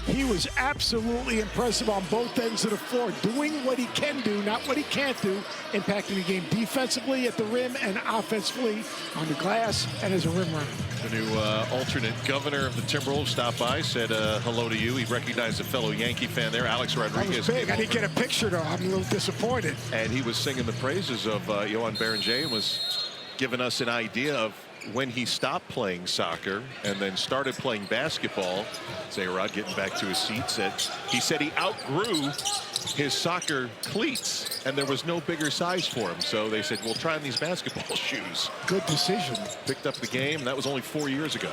Speaker 2: He was absolutely impressive on both ends of the floor, doing what he can do, not what he can't do, impacting the game defensively at the rim and offensively on the glass and as a rim runner.
Speaker 1: The new alternate governor of the Timberwolves stopped by, said hello to you. He recognized a fellow Yankee fan there, Alex Rodriguez.
Speaker 2: That was big. I didn't get a picture, though. I'm a little disappointed.
Speaker 1: And he was singing the praises of Johan Berenger and was giving us an idea of when he stopped playing soccer and then started playing basketball. Zayrod, getting back to his seat, said he outgrew his soccer cleats and there was no bigger size for him. So they said, we'll try on these basketball shoes.
Speaker 2: Good decision.
Speaker 1: Picked up the game. That was only 4 years ago.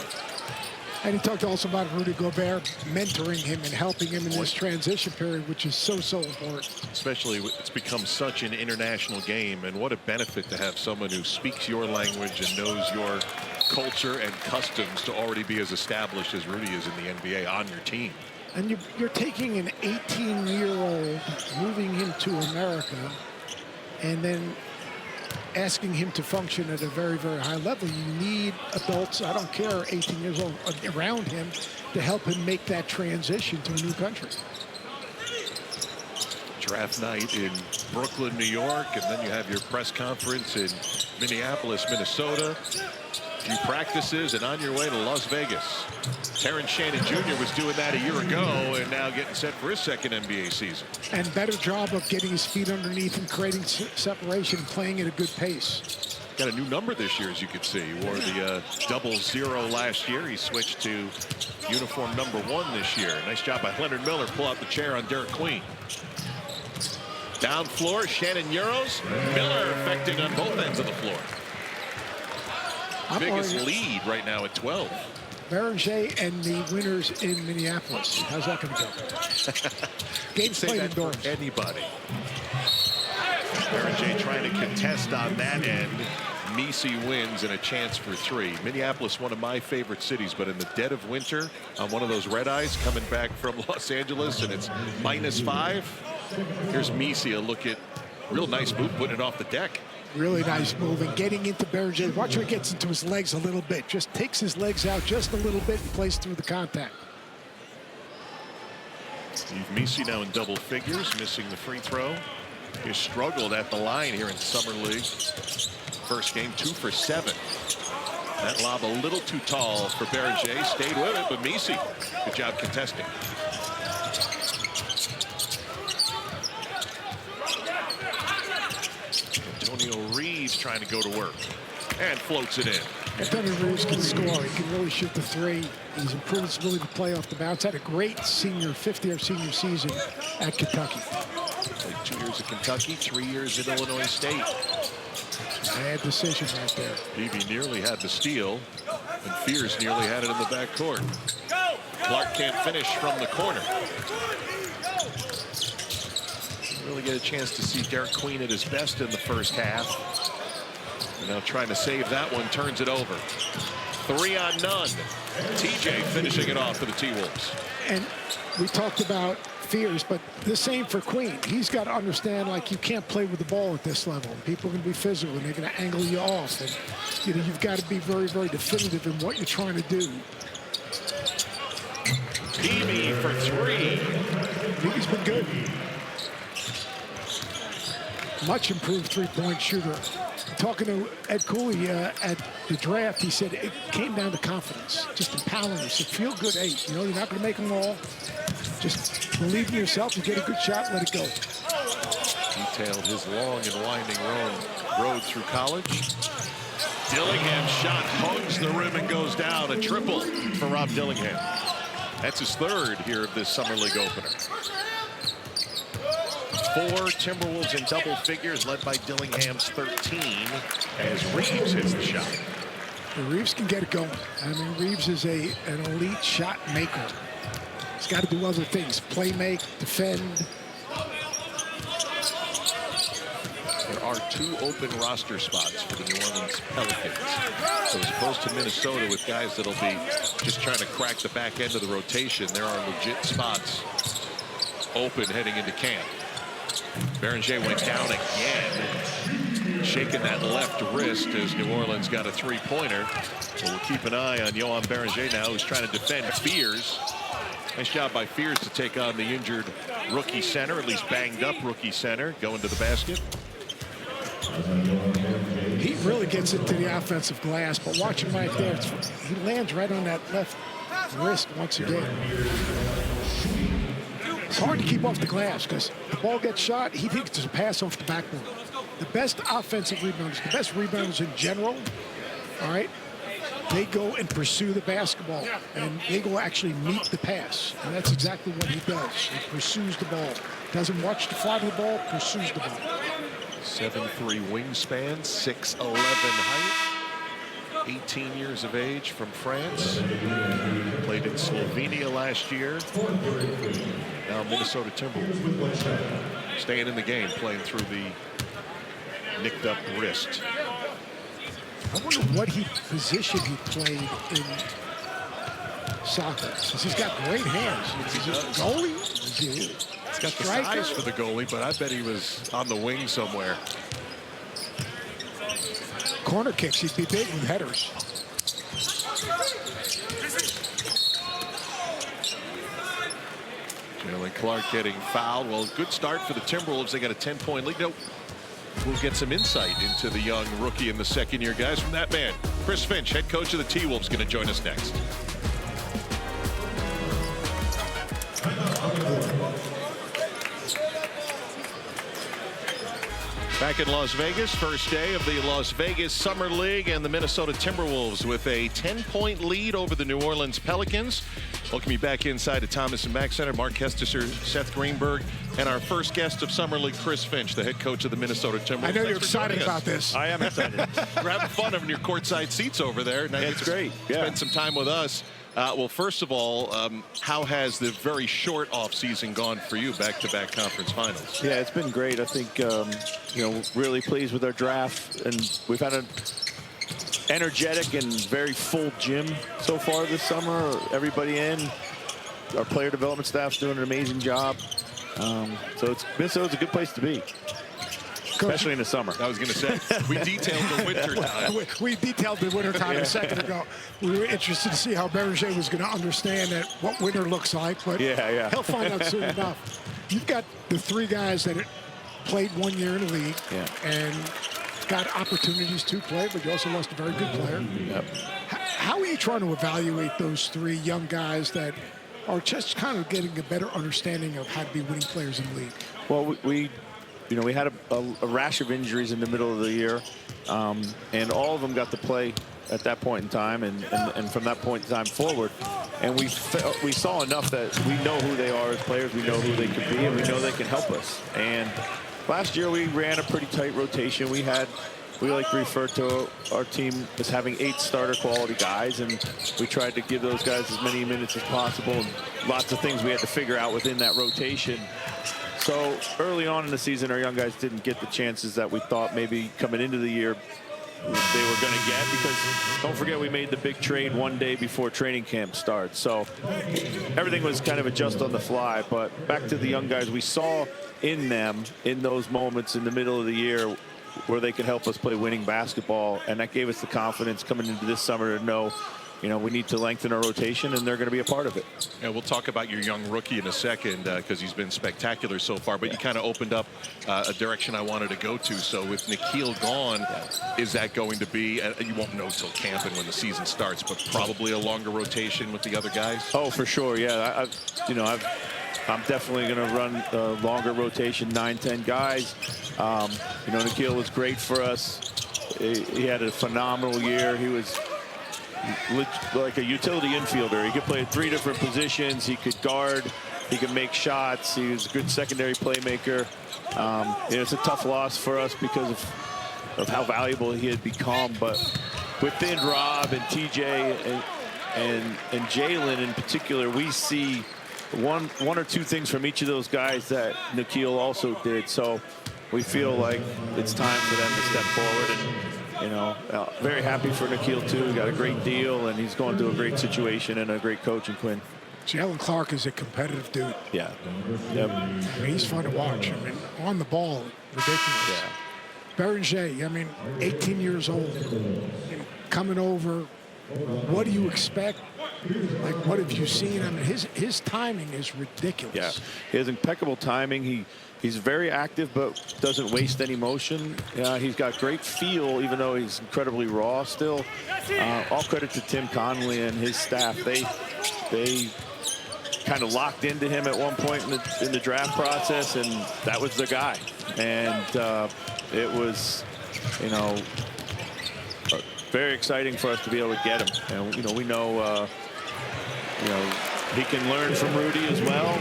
Speaker 2: And he talked also about Rudy Gobert mentoring him and helping him in this transition period, which is so important.
Speaker 1: Especially, it's become such an international game, and what a benefit to have someone who speaks your language and knows your culture and customs to already be as established as Rudy is in the NBA on your team.
Speaker 2: And you're taking an 18-year-old, moving him to America, and then asking him to function at a very, very high level. You need adults, I don't care, 18 years old, around him to help him make that transition to a new country.
Speaker 1: Draft night in Brooklyn, New York, and then you have your press conference in Minneapolis, Minnesota. A few practices and on your way to Las Vegas. Terrence Shannon Jr. was doing that a year ago and now getting set for his second NBA season.
Speaker 2: And better job of getting his feet underneath and creating separation and playing at a good pace.
Speaker 1: Got a new number this year, as you can see. He wore the 00 last year. He switched to uniform number 1 this year. Nice job by Leonard Miller. Pull out the chair on Derek Queen. Down floor, Shannon Euros. Miller affecting on both ends of the floor. Biggest lead right now at 12.
Speaker 2: Beringer and the winners in Minneapolis. How's that going to go? Game's played indoors.
Speaker 1: Anybody. Beringer trying to contest on that end. Misi wins and a chance for 3. Minneapolis, one of my favorite cities, but in the dead of winter on one of those red eyes coming back from Los Angeles and it's -5. Here's Misi, a look at real nice move, putting it off the deck.
Speaker 2: Really nice move and getting into Beringer. Watch where he gets into his legs a little bit. Just takes his legs out just a little bit and plays through the contact.
Speaker 1: Steve Misi now in double figures, missing the free throw. He struggled at the line here in Summer League. First game, 2 for 7. That lob a little too tall for Beringer. Stayed with it, but Misi, good job contesting. Antonio Reeves trying to go to work and floats it in.
Speaker 2: Antonio Reeves can score. He can really shoot the 3. He's improved his ability to play off the bounce. Had a great fifth-year senior season at Kentucky.
Speaker 1: Played 2 years at Kentucky, 3 years at Illinois State.
Speaker 2: Bad decision right there.
Speaker 1: Beebe nearly had the steal, and Fears nearly had it in the backcourt. Clark can't finish from the corner. Really get a chance to see Derek Queen at his best in the first half. And now trying to save that one, turns it over. 3 on none. TJ finishing it off for the T-Wolves.
Speaker 2: And we talked about Fears, but the same for Queen. He's got to understand, like, you can't play with the ball at this level. People are going to be physical, and they're going to angle you off. And, you know, you've got to be very, very definitive in what you're trying to do.
Speaker 1: Peavy for 3.
Speaker 2: Peavy's been good. Much improved three-point shooter. Talking to Ed Cooley at the draft, he said it came down to confidence, just empowering us. So feel good, hey, you know, you're not going to make them all. Just believe in yourself. You get a good shot, let it go.
Speaker 1: Detailed his long and winding road through college. Dillingham's shot hugs the rim and goes down. A triple for Rob Dillingham. That's his 3rd here of this Summer League opener. 4 Timberwolves in double figures, led by Dillingham's 13, as Reeves hits the shot.
Speaker 2: Reeves can get it going. I mean, Reeves is an elite shot maker. He's got to do other things, play make, defend.
Speaker 1: There are 2 open roster spots for the New Orleans Pelicans. So as opposed to Minnesota with guys that'll be just trying to crack the back end of the rotation, there are legit spots open heading into camp. Beringer went down again, shaking that left wrist as New Orleans got a 3-pointer. So we'll keep an eye on Johan Beringer now, who's trying to defend Fears. Nice job by Fears to take on the injured rookie center, at least banged up rookie center, going to the basket.
Speaker 2: He really gets into the offensive glass, but watch him right there. He lands right on that left wrist once again. It's hard to keep off the glass because the ball gets shot. He thinks it's a pass off the backboard. The best offensive rebounders, the best rebounders in general, all right, they go and pursue the basketball, and they go actually meet the pass. And that's exactly what he does. He pursues the ball. Doesn't watch the flight of the ball, pursues the ball.
Speaker 1: 7'3" wingspan, 6'11" height. 18 years of age from France. Played in Slovenia last year. Now Minnesota Timberwolves. Staying in the game, playing through the nicked up wrist.
Speaker 2: I wonder what position he played in soccer, since he's got great hands. Is he a goalie? Is he
Speaker 1: He's got the size for the goalie, but I bet he was on the wing somewhere.
Speaker 2: corner kicks. He'd be big with headers.
Speaker 1: Jalen Clark getting fouled. Well, good start for the Timberwolves. They got a 10-point lead. Nope. We'll get some insight into the young rookie and the second-year guys from that man. Chris Finch, head coach of the TWolves, going to join us next. Back in Las Vegas, first day of the Las Vegas Summer League, and the Minnesota Timberwolves with a 10-point lead over the New Orleans Pelicans. Welcome you back inside the Thomas and Mack Center. Mark Kesteser, Seth Greenberg, and our first guest of Summer League, Chris Finch, the head coach of the Minnesota Timberwolves.
Speaker 2: I know you're excited about this.
Speaker 3: I am excited.
Speaker 1: We're having fun having your courtside seats over there. Now
Speaker 3: It's great.
Speaker 1: Spend some time with us. Well, first of all, how has the very short offseason gone for you, back-to-back conference finals?
Speaker 11: Yeah, it's been great. I think, really pleased with our draft. And we've had an energetic and very full gym so far this summer. Everybody in. Our player development staff's doing an amazing job. So Minnesota's a good place to be. Especially in the summer.
Speaker 1: I was going to say, we detailed the winter time.
Speaker 2: We detailed the winter time a second ago. We were interested to see how Berger was going to understand what winter looks like, but he'll find out soon enough. You've got the three guys that played 1 year in the league and got opportunities to play, but you also lost a very good player.
Speaker 11: Yep.
Speaker 2: How are you trying to evaluate those three young guys that are just kind of getting a better understanding of how to be winning players in the league?
Speaker 11: Well, we had a rash of injuries in the middle of the year, and all of them got to play at that point in time, and from that point in time forward. And we saw enough that we know who they are as players, we know who they can be, and we know they can help us. And last year we ran a pretty tight rotation. We like to refer to our team as having 8 starter quality guys, and we tried to give those guys as many minutes as possible, and lots of things we had to figure out within that rotation. So early on in the season, our young guys didn't get the chances that we thought maybe coming into the year they were going to get, because don't forget we made the big trade 1 day before training camp starts. So everything was kind of adjust on the fly. But back to the young guys, we saw in them in those moments in the middle of the year where they could help us play winning basketball, and that gave us the confidence coming into this summer to know, we need to lengthen our rotation, and they're going to be a part of it.
Speaker 1: Yeah, we'll talk about your young rookie in a second because he's been spectacular so far, but you kind of opened up a direction I wanted to go to. So with Nickeil gone, is that going to be, you won't know till camp and when the season starts, but probably a longer rotation with the other guys?
Speaker 11: Oh, for sure, yeah. I'm definitely going to run a longer rotation, 9-10 guys. Nickeil was great for us. He had a phenomenal year. He was like a utility infielder. He could play at 3 different positions. He could guard. He could make shots. He was a good secondary playmaker. It's a tough loss for us because of how valuable he had become. But within Rob and TJ and Jalen in particular, we see one or two things from each of those guys that Nickeil also did. So we feel like it's time for them to step forward. And very happy for Nickeil too. He got a great deal, and he's going through a great situation and a great coach in Quinn.
Speaker 2: Jalen Clark is a competitive dude.
Speaker 11: Yeah. Yep.
Speaker 2: He's fun to watch. On the ball, ridiculous.
Speaker 11: Yeah.
Speaker 2: Berger, 18 years old, coming over. What do you expect? Like, what have you seen? His timing is ridiculous.
Speaker 11: Yeah, he has impeccable timing. He's very active, but doesn't waste any motion. He's got great feel, even though he's incredibly raw still. All credit to Tim Connolly and his staff. They kind of locked into him at one point in the draft process, and that was the guy. And it was, very exciting for us to be able to get him. And we know, he can learn from Rudy as well.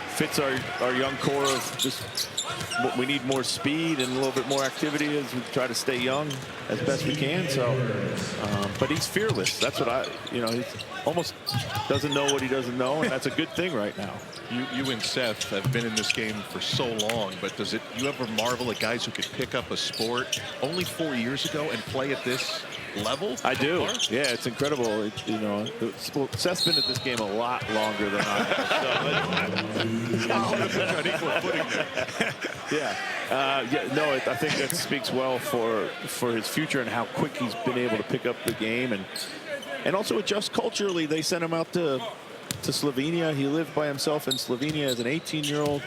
Speaker 11: Fits our young core of just we need more speed and a little bit more activity as we try to stay young as best we can. So, but he's fearless. That's what he almost doesn't know what he doesn't know, and that's a good thing right now.
Speaker 1: You and Seth have been in this game for so long, but you ever marvel at guys who could pick up a sport only 4 years ago and play at this level?
Speaker 11: I do.
Speaker 1: So far?
Speaker 11: Yeah, it's incredible. Well, Seth's been at this game a lot longer than I have. I think that speaks well for his future and how quick he's been able to pick up the game and also adjust culturally. They sent him out to Slovenia. He lived by himself in Slovenia as an 18-year-old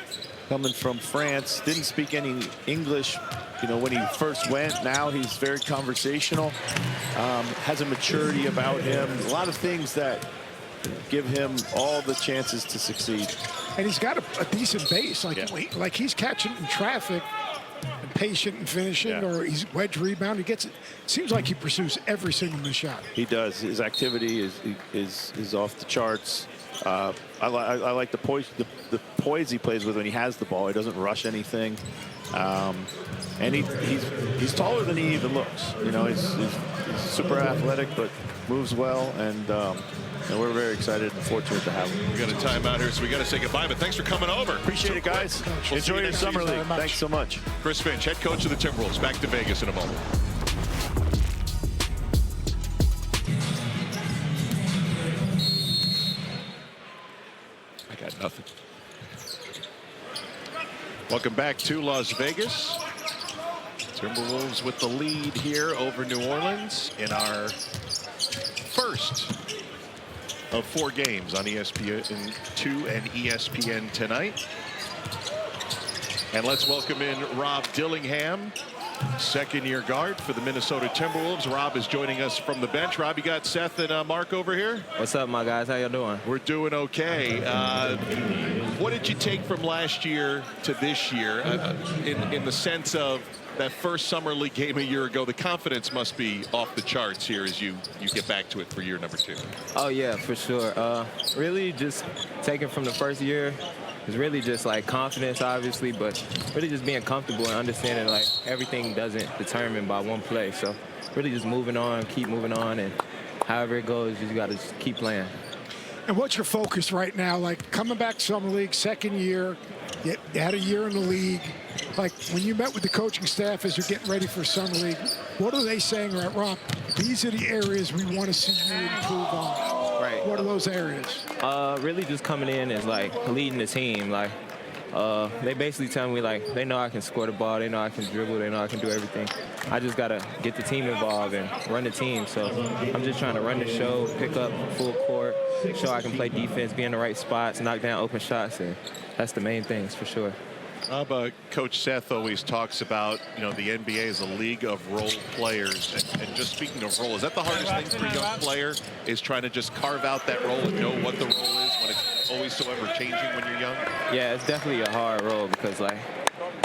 Speaker 11: coming from France. Didn't speak any English, when he first went. Now he's very conversational, has a maturity about him. A lot of things that give him all the chances to succeed.
Speaker 2: And he's got a decent base. Like he's catching in traffic and patient and finishing, or he's wedge rebound. He gets it. Seems like he pursues every single missed shot.
Speaker 11: He does. His activity is off the charts. I like the poise he plays with when he has the ball. He doesn't rush anything, and he's taller than he even looks. He's super athletic, but moves well, and we're very excited and fortunate to have him.
Speaker 1: We got a timeout here, so we got to say goodbye. But thanks for coming over.
Speaker 11: Appreciate it, guys. Enjoy your summer league. Thanks so much.
Speaker 1: Chris Finch, head coach of the TWolves, back to Vegas in a moment. Got nothing. Welcome back to Las Vegas. Timberwolves with the lead here over New Orleans in our first of 4 games on ESPN2 and ESPN tonight. And let's welcome in Rob Dillingham, second-year guard for the Minnesota Timberwolves. Rob is joining us from the bench. Rob, you got Seth and Mark over here?
Speaker 12: What's up, my guys? How y'all doing?
Speaker 1: We're doing okay. What did you take from last year to this year in the sense of that first summer league game a year ago? The confidence must be off the charts here as you get back to it for year number 2.
Speaker 12: Oh, yeah, for sure. Really just taking from the first year, it's really just like confidence, obviously, but really just being comfortable and understanding like everything doesn't determine by one play. So really just moving on, keep moving on, and however it goes, you got to just keep playing.
Speaker 2: And what's your focus right now? Like coming back to Summer League, second year, you had a year in the league. Like when you met with the coaching staff as you're getting ready for Summer League, what are they saying, right, Rob? These are the areas we want to see you improve on.
Speaker 12: Right.
Speaker 2: What are those areas?
Speaker 12: Really just coming in as like leading the team. Like they basically tell me like they know I can score the ball, they know I can dribble, they know I can do everything. I just gotta get the team involved and run the team. So I'm just trying to run the show, pick up full court, show I can play defense, be in the right spots, knock down open shots, and that's the main things for sure.
Speaker 1: Coach Seth always talks about, the NBA is a league of role players. And just speaking of role, is that the hardest thing for a young player, is trying to just carve out that role and know what the role is when it's always so ever changing when you're young?
Speaker 12: Yeah, it's definitely a hard role because, like,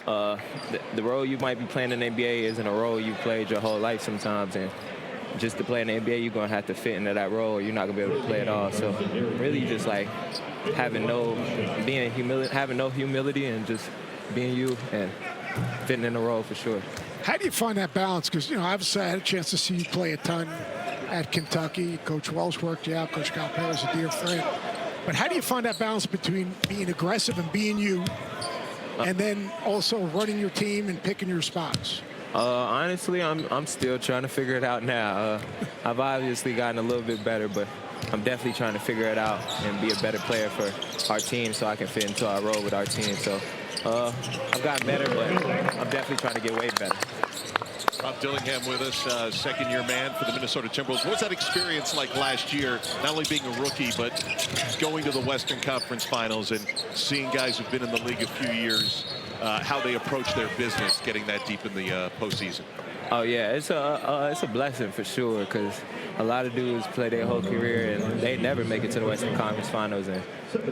Speaker 12: the role you might be playing in the NBA isn't a role you played your whole life sometimes. And just to play in the NBA, you're going to have to fit into that role or you're not going to be able to play at all. So really just, like, having no humility and just being you and fitting in the role for sure.
Speaker 2: How do you find that balance? Because, obviously I had a chance to see you play a ton at Kentucky. Coach Welsh worked you out. Coach Calipari is a dear friend. But how do you find that balance between being aggressive and being you and then also running your team and picking your spots?
Speaker 12: Honestly, I'm still trying to figure it out now. I've obviously gotten a little bit better, but I'm definitely trying to figure it out and be a better player for our team so I can fit into our role with our team. So I've gotten better, but I'm definitely trying to get way better.
Speaker 1: Rob Dillingham with us, second-year man for the Minnesota Timberwolves. What was that experience like last year, not only being a rookie, but going to the Western Conference Finals and seeing guys who've been in the league a few years, how they approach their business getting that deep in the postseason?
Speaker 12: Oh, yeah, it's a blessing for sure because a lot of dudes play their whole career and they never make it to the Western Conference Finals. And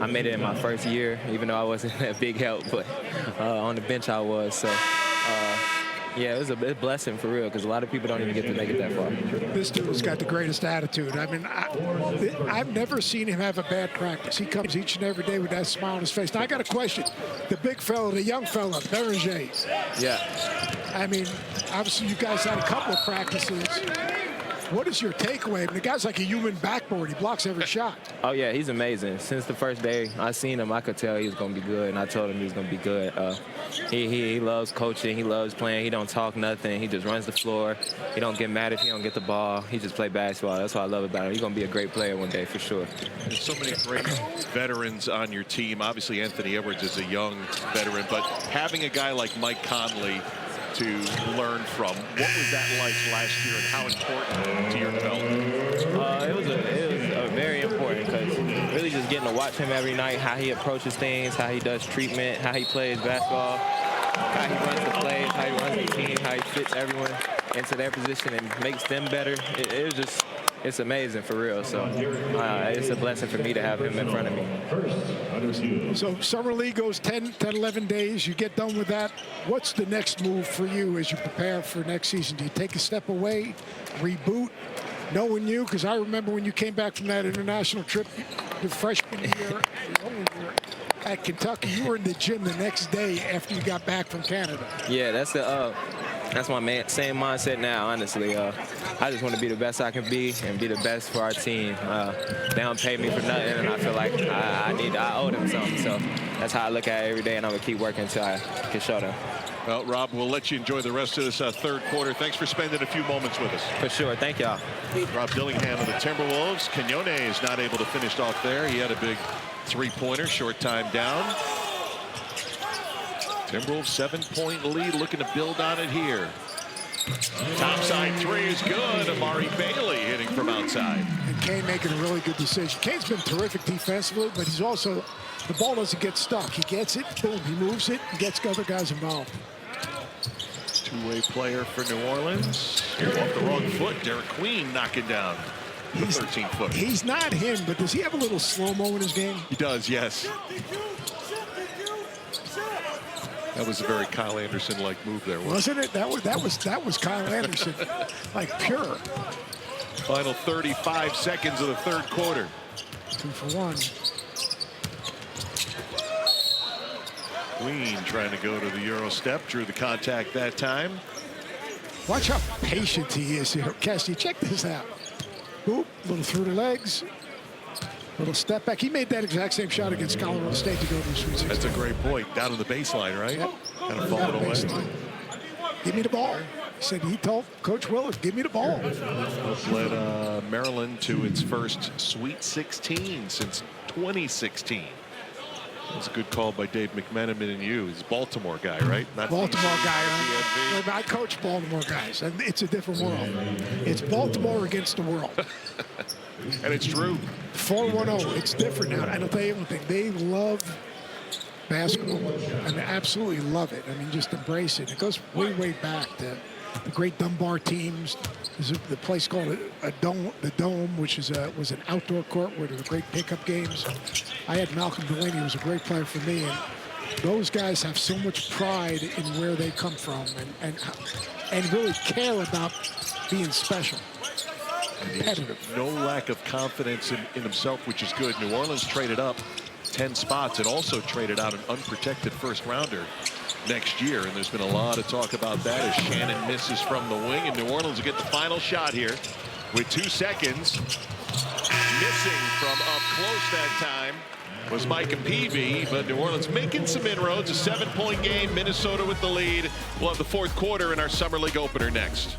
Speaker 12: I made it in my first year, even though I wasn't a big help, but on the bench I was. So, yeah, it was a blessing for real because a lot of people don't even get to make it that far.
Speaker 2: This dude's got the greatest attitude. I mean, I've never seen him have a bad practice. He comes each and every day with that smile on his face. Now, I got a question. The big fella, the young fella, Beringer.
Speaker 12: Yeah.
Speaker 2: I mean, obviously you guys had a couple of practices. What is your takeaway? I mean, the guy's like a human backboard. He blocks every shot.
Speaker 12: Oh, yeah, he's amazing. Since the first day I seen him, I could tell he was going to be good, and I told him he was going to be good. He loves coaching. He loves playing. He don't talk nothing. He just runs the floor. He don't get mad if he don't get the ball. He just play basketball. That's what I love about him. He's going to be a great player one day for sure.
Speaker 1: There's so many great veterans on your team. Obviously, Anthony Edwards is a young veteran, but having a guy like Mike Conley to learn from, what was that like last year and how important to your development?
Speaker 12: It was very important because really just getting to watch him every night, how he approaches things, how he does treatment, how he plays basketball, how he runs the plays, how he runs the team, how he fits everyone into their position and makes them better. It was just, it's amazing for real. So it's a blessing for me to have him in front of me.
Speaker 2: So Summer League goes 10, 11 days. You get done with that. What's the next move for you as you prepare for next season? Do you take a step away, reboot, knowing you? Because I remember when you came back from that international trip, the freshman year, at Kentucky, you were in the gym the next day after you got back from Canada.
Speaker 12: Yeah, that's my same mindset now, honestly. I just want to be the best I can be and be the best for our team. They don't pay me for nothing, and I feel like I owe them something. So that's how I look at it every day, and I'm going to keep working until I can show them.
Speaker 1: Well, Rob, we'll let you enjoy the rest of this third quarter. Thanks for spending a few moments with us.
Speaker 12: For sure. Thank y'all.
Speaker 1: Rob Dillingham of the Timberwolves. Quinones is not able to finish off there. He had a big three-pointer, short time down. Timberwolves 7-point lead, looking to build on it here. Topside three is good. Amari Bailey hitting from outside.
Speaker 2: And Kane making a really good decision. Kane's been terrific defensively, but he's also, the ball doesn't get stuck. He gets it, boom, he moves it, and gets other guys involved.
Speaker 1: Two-way player for New Orleans. Off the wrong foot, Derek Queen knocking down the 13-foot.
Speaker 2: He's not him, but does he have a little slow-mo in his game?
Speaker 1: He does, yes. That was a very Kyle Anderson-like move there,
Speaker 2: wasn't it? That was Kyle Anderson, like pure.
Speaker 1: Final 35 seconds of the third quarter.
Speaker 2: 2 for 1.
Speaker 1: Queen trying to go to the Euro step, drew the contact that time.
Speaker 2: Watch how patient he is here. Cassie, check this out. Boop, little through the legs. Little step back. He made that exact same shot against Colorado State to go to the Sweet 16.
Speaker 1: That's a great point. Down to the baseline, right?
Speaker 2: Yep.
Speaker 1: Kind of falling away.
Speaker 2: Give me the ball. He told Coach Willard, give me the ball.
Speaker 1: Led Maryland to its first Sweet 16 since 2016. That's a good call by Dave McMenamin and you. He's a Baltimore guy, right? Not
Speaker 2: Baltimore guy. I coach Baltimore guys, and it's a different world. It's Baltimore against the world.
Speaker 1: And it's true.
Speaker 2: 4-1-0. It's different now. And I'll tell you one thing. They love basketball. I mean, absolutely love it. I mean, just embrace it. It goes way, way back to the great Dunbar teams. There's the place called the Dome, which was an outdoor court where there were great pickup games. I had Malcolm Delaney, who was a great player for me. And those guys have so much pride in where they come from and really care about being special.
Speaker 1: No lack of confidence in himself, which is good. New Orleans traded up 10 spots and also traded out an unprotected first-rounder next year. And there's been a lot of talk about that as Shannon misses from the wing. And New Orleans will get the final shot here with 2 seconds. Missing from up close that time was Micah Peavy, but New Orleans making some inroads. A 7-point game, Minnesota with the lead. We'll have the fourth quarter in our Summer League opener next.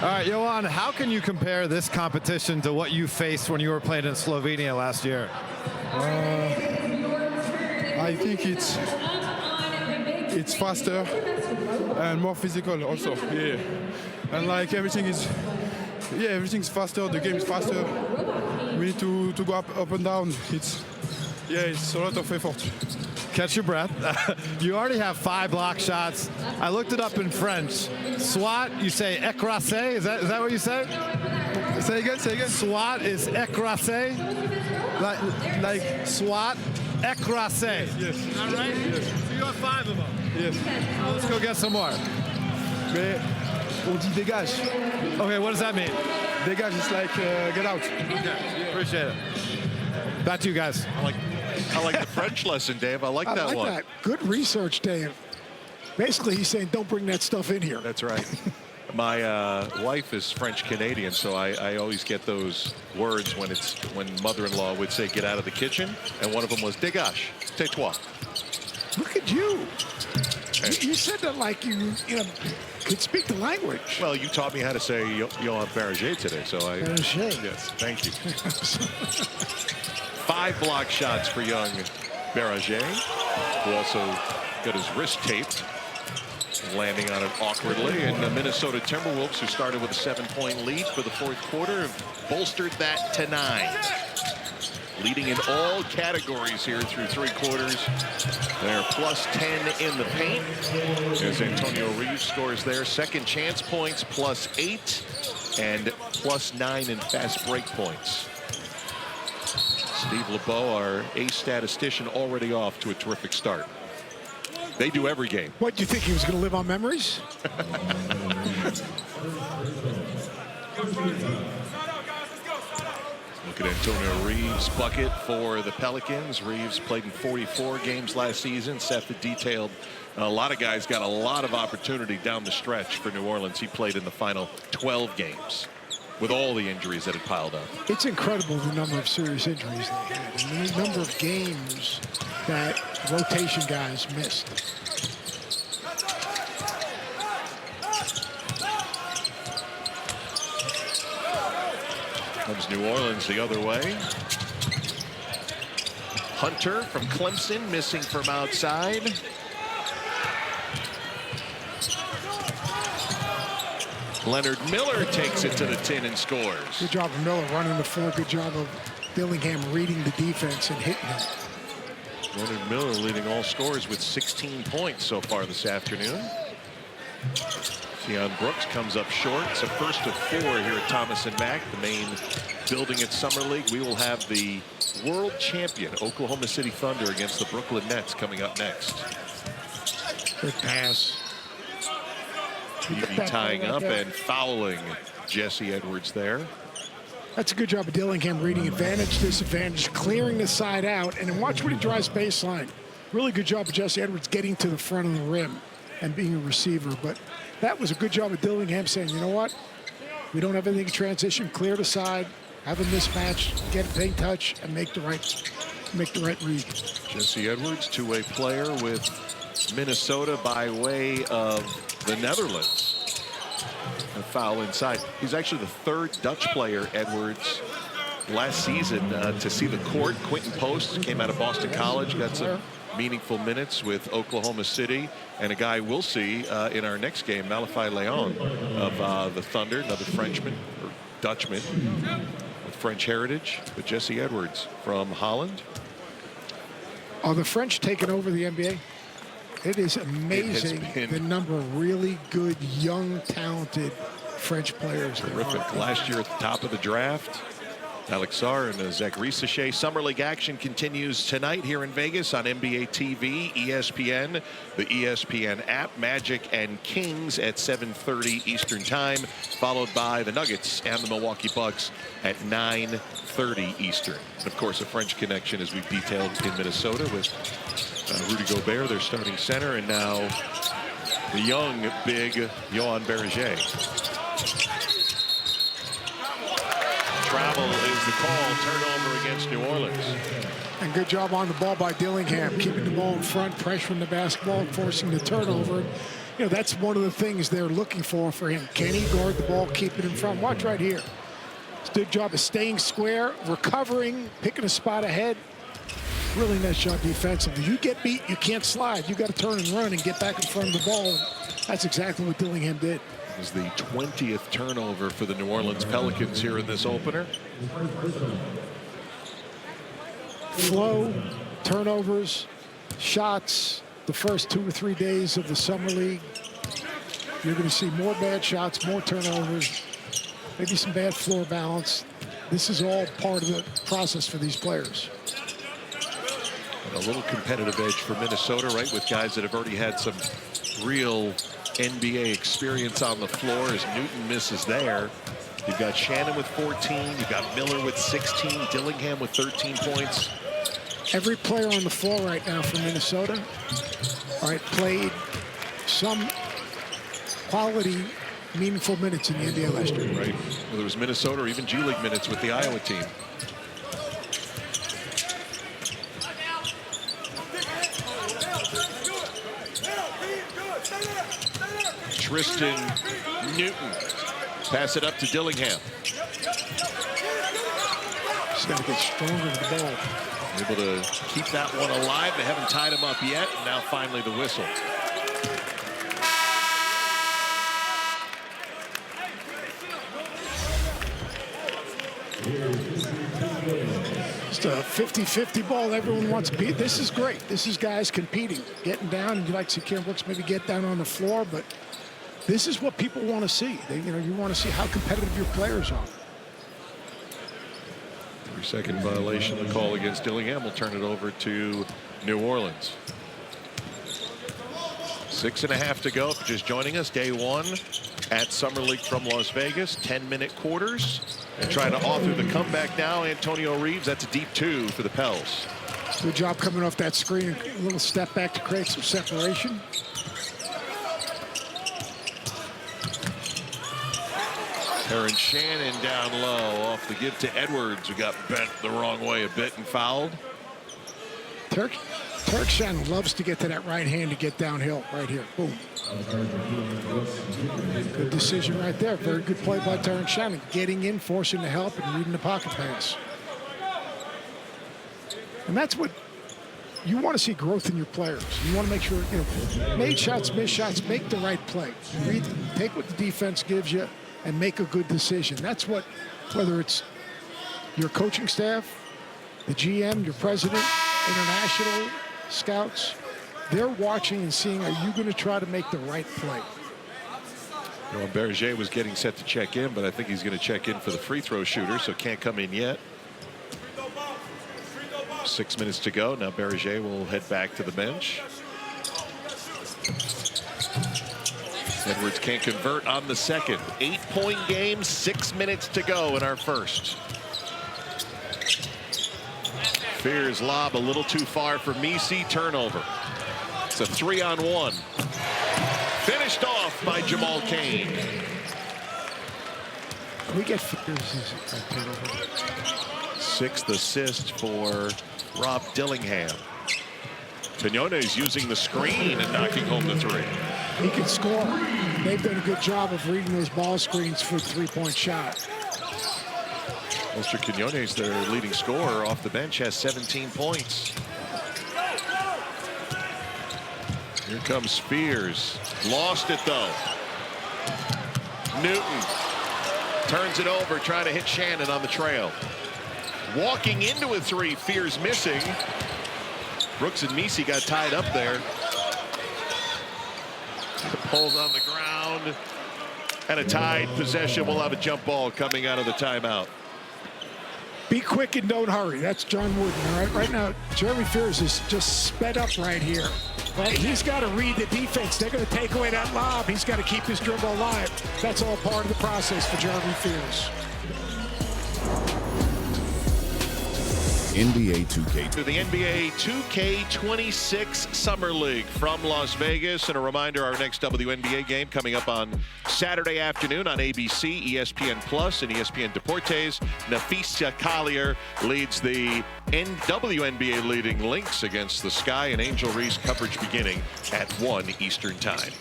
Speaker 3: All right, Johan, how can you compare this competition to what you faced when you were playing in Slovenia last year?
Speaker 13: I think it's faster and more physical also. Yeah, and like everything's faster. The game is faster. We need to go up and down. It's a lot of effort.
Speaker 3: Catch your breath. You already have 5 block shots. I looked it up in French. SWAT, you say écrasé. Is that what you say?
Speaker 13: Say again.
Speaker 3: SWAT is écrasé. Like SWAT, écrasé.
Speaker 13: Yes.
Speaker 3: Is that right?
Speaker 13: Yes.
Speaker 3: So you have 5 of them.
Speaker 13: Yes.
Speaker 3: Well, let's go get some more.
Speaker 13: Mais on dit dégage.
Speaker 3: Okay, what does that mean?
Speaker 13: Dégage is like get out.
Speaker 3: Okay, appreciate it. Back to you guys.
Speaker 1: I like the French lesson, Dave. I like that
Speaker 2: like
Speaker 1: one.
Speaker 2: That. Good research, Dave. Basically, he's saying don't bring that stuff in here.
Speaker 1: That's right. My wife is French-Canadian, so I always get those words when mother-in-law would say get out of the kitchen, and one of them was dégage, tais-toi.
Speaker 2: Look at you. You said that like you could speak the language.
Speaker 1: Well, you taught me how to say Johan Berger today, so I...
Speaker 2: Berger.
Speaker 1: Yes, thank you. 5 block shots for young Berger, who also got his wrist taped, landing on it awkwardly. And the Minnesota Timberwolves, who started with a 7-point lead for the fourth quarter, have bolstered that to 9. Leading in all categories here through 3 quarters. They're plus 10 in the paint as Antonio Reeves scores there. Second chance points plus 8 and plus 9 in fast break points. Steve LeBeau, our ace statistician, already off to a terrific start. They do every game.
Speaker 2: What, do you think he was going to live on memories?
Speaker 1: Look at Antonio Reeves' bucket for the Pelicans. Reeves played in 44 games last season. Seth had detailed a lot of guys got a lot of opportunity down the stretch for New Orleans. He played in the final 12 games with all the injuries that had piled up.
Speaker 2: It's incredible the number of serious injuries they had and the number of games that rotation guys missed.
Speaker 1: Comes New Orleans the other way. Hunter from Clemson missing from outside. Leonard Miller takes it to the tin and scores.
Speaker 2: Good job of Miller running the floor. Good job of Dillingham reading the defense and hitting him.
Speaker 1: Leonard Miller leading all scorers with 16 points so far this afternoon. Keon Brooks comes up short. It's a first of 4 here at Thomas & Mack, the main building at Summer League. We will have the world champion Oklahoma City Thunder against the Brooklyn Nets coming up next.
Speaker 2: Good pass.
Speaker 1: Peavy tying up and fouling Jesse Edwards there.
Speaker 2: That's a good job of Dillingham reading advantage, disadvantage, clearing the side out, and then watch when he drives baseline. Really good job of Jesse Edwards getting to the front of the rim and being a receiver. But that was a good job of Dillingham saying, you know what? We don't have anything in transition. Clear the side, have a mismatch, get a paint touch, and make the right read.
Speaker 1: Jesse Edwards, two-way player with Minnesota by way of the Netherlands. A foul inside. He's actually the 3rd Dutch player, Edwards, last season to see the court. Quentin Post came out of Boston College, got some meaningful minutes with Oklahoma City, and a guy we'll see in our next game, Malachi Leon of the Thunder, another Frenchman or Dutchman with French heritage, but Jesse Edwards from Holland.
Speaker 2: Are the French taking over the NBA? It is amazing the number of really good, young, talented French players.
Speaker 1: Terrific. Last year at the top of the draft, Alex Sarr and Zachary Sachet. Summer League action continues tonight here in Vegas on NBA TV, ESPN, the ESPN app, Magic and Kings at 7:30 Eastern Time, followed by the Nuggets and the Milwaukee Bucks at 9:30 Eastern. And of course, a French connection as we've detailed in Minnesota with Rudy Gobert, their starting center, and now the young, big Johan Berger. Travel is the call. Turnover against New Orleans.
Speaker 2: And good job on the ball by Dillingham, keeping the ball in front, pressuring the basketball, forcing the turnover. You know, that's one of the things they're looking for him. Can he guard the ball, keep it in front? Watch right here. It's a good job of staying square, recovering, picking a spot ahead. Really nice job defensively. You get beat, you can't slide. You got to turn and run and get back in front of the ball. That's exactly what Dillingham did.
Speaker 1: It was the 20th turnover for the New Orleans Pelicans here in this opener.
Speaker 2: Flow, turnovers, shots, the first 2 or 3 days of the Summer League. You're going to see more bad shots, more turnovers, maybe some bad floor balance. This is all part of the process for these players.
Speaker 1: And a little competitive edge for Minnesota, right, with guys that have already had some real NBA experience on the floor as Newton misses there. You've got Shannon with 14. You've got Miller with 16. Dillingham with 13 points.
Speaker 2: Every player on the floor right now from Minnesota, all right, played some quality, meaningful minutes in the NBA last year.
Speaker 1: Right. Whether it was Minnesota or even G League minutes with the Iowa team. Tristan Newton. Pass it up to Dillingham.
Speaker 2: He's got to get stronger with the ball.
Speaker 1: Able to keep that one alive. They haven't tied him up yet. And now finally the whistle.
Speaker 2: It's a 50-50 ball. Everyone wants to beat. This is great. This is guys competing, getting down. And you like to see Kieran Brooks maybe get down on the floor, but this is what people want to see. You want to see how competitive your players are.
Speaker 1: 3-second violation. The call against Dillingham will turn it over to New Orleans. 6.5 to go. Just joining us, day one at Summer League from Las Vegas. 10-minute quarters. And trying to author the comeback now, Antonio Reeves. That's a deep 2 for the Pels.
Speaker 2: Good job coming off that screen. A little step back to create some separation.
Speaker 1: Terrence Shannon down low off the give to Edwards, who got bent the wrong way a bit and fouled.
Speaker 2: Terrence Shannon loves to get to that right hand to get downhill right here. Boom. Good decision right there. Very good play by Terrence Shannon. Getting in, forcing the help, and reading the pocket pass. And that's what you want to see, growth in your players. You want to make sure, made shots, missed shots, make the right play. Take what the defense gives you and make a good decision. That's what, whether it's your coaching staff, the GM, your president, international scouts, they're watching and seeing, are you going to try to make the right play?
Speaker 1: Berger was getting set to check in, but I think he's going to check in for the free throw shooter, so can't come in yet. 6 minutes to go. Now Berger will head back to the bench. Edwards can't convert on the second. 8-point game, 6 minutes to go in our first. Fears lob a little too far for Misi. Turnover. It's a 3-on-1. Finished off by Jamal Cain.
Speaker 2: We get Fears' turnover.
Speaker 1: 6th assist for Rob Dillingham. Quinones using the screen and knocking home the 3.
Speaker 2: He can score. They've done a good job of reading those ball screens for a three-point shot.
Speaker 1: Mr. Quinones, their leading scorer off the bench, has 17 points. Here comes Spears. Lost it, though. Newton turns it over, trying to hit Shannon on the trail. Walking into a 3, Fears missing. Brooks and Misi got tied up there. Pulls on the ground. And a tied possession. We'll have a jump ball coming out of the timeout.
Speaker 2: Be quick and don't hurry. That's John Wooden. All right, right now, Jeremy Fears is just sped up right here. Right, he's got to read the defense. They're going to take away that lob. He's got to keep his dribble alive. That's all part of the process for Jeremy Fears.
Speaker 5: NBA 2K.
Speaker 1: To the NBA 2K26 Summer League from Las Vegas. And a reminder, our next WNBA game coming up on Saturday afternoon on ABC, ESPN Plus, and ESPN Deportes. Nafisa Collier leads the WNBA leading Lynx against the Sky, and Angel Reese coverage beginning at 1 Eastern Time.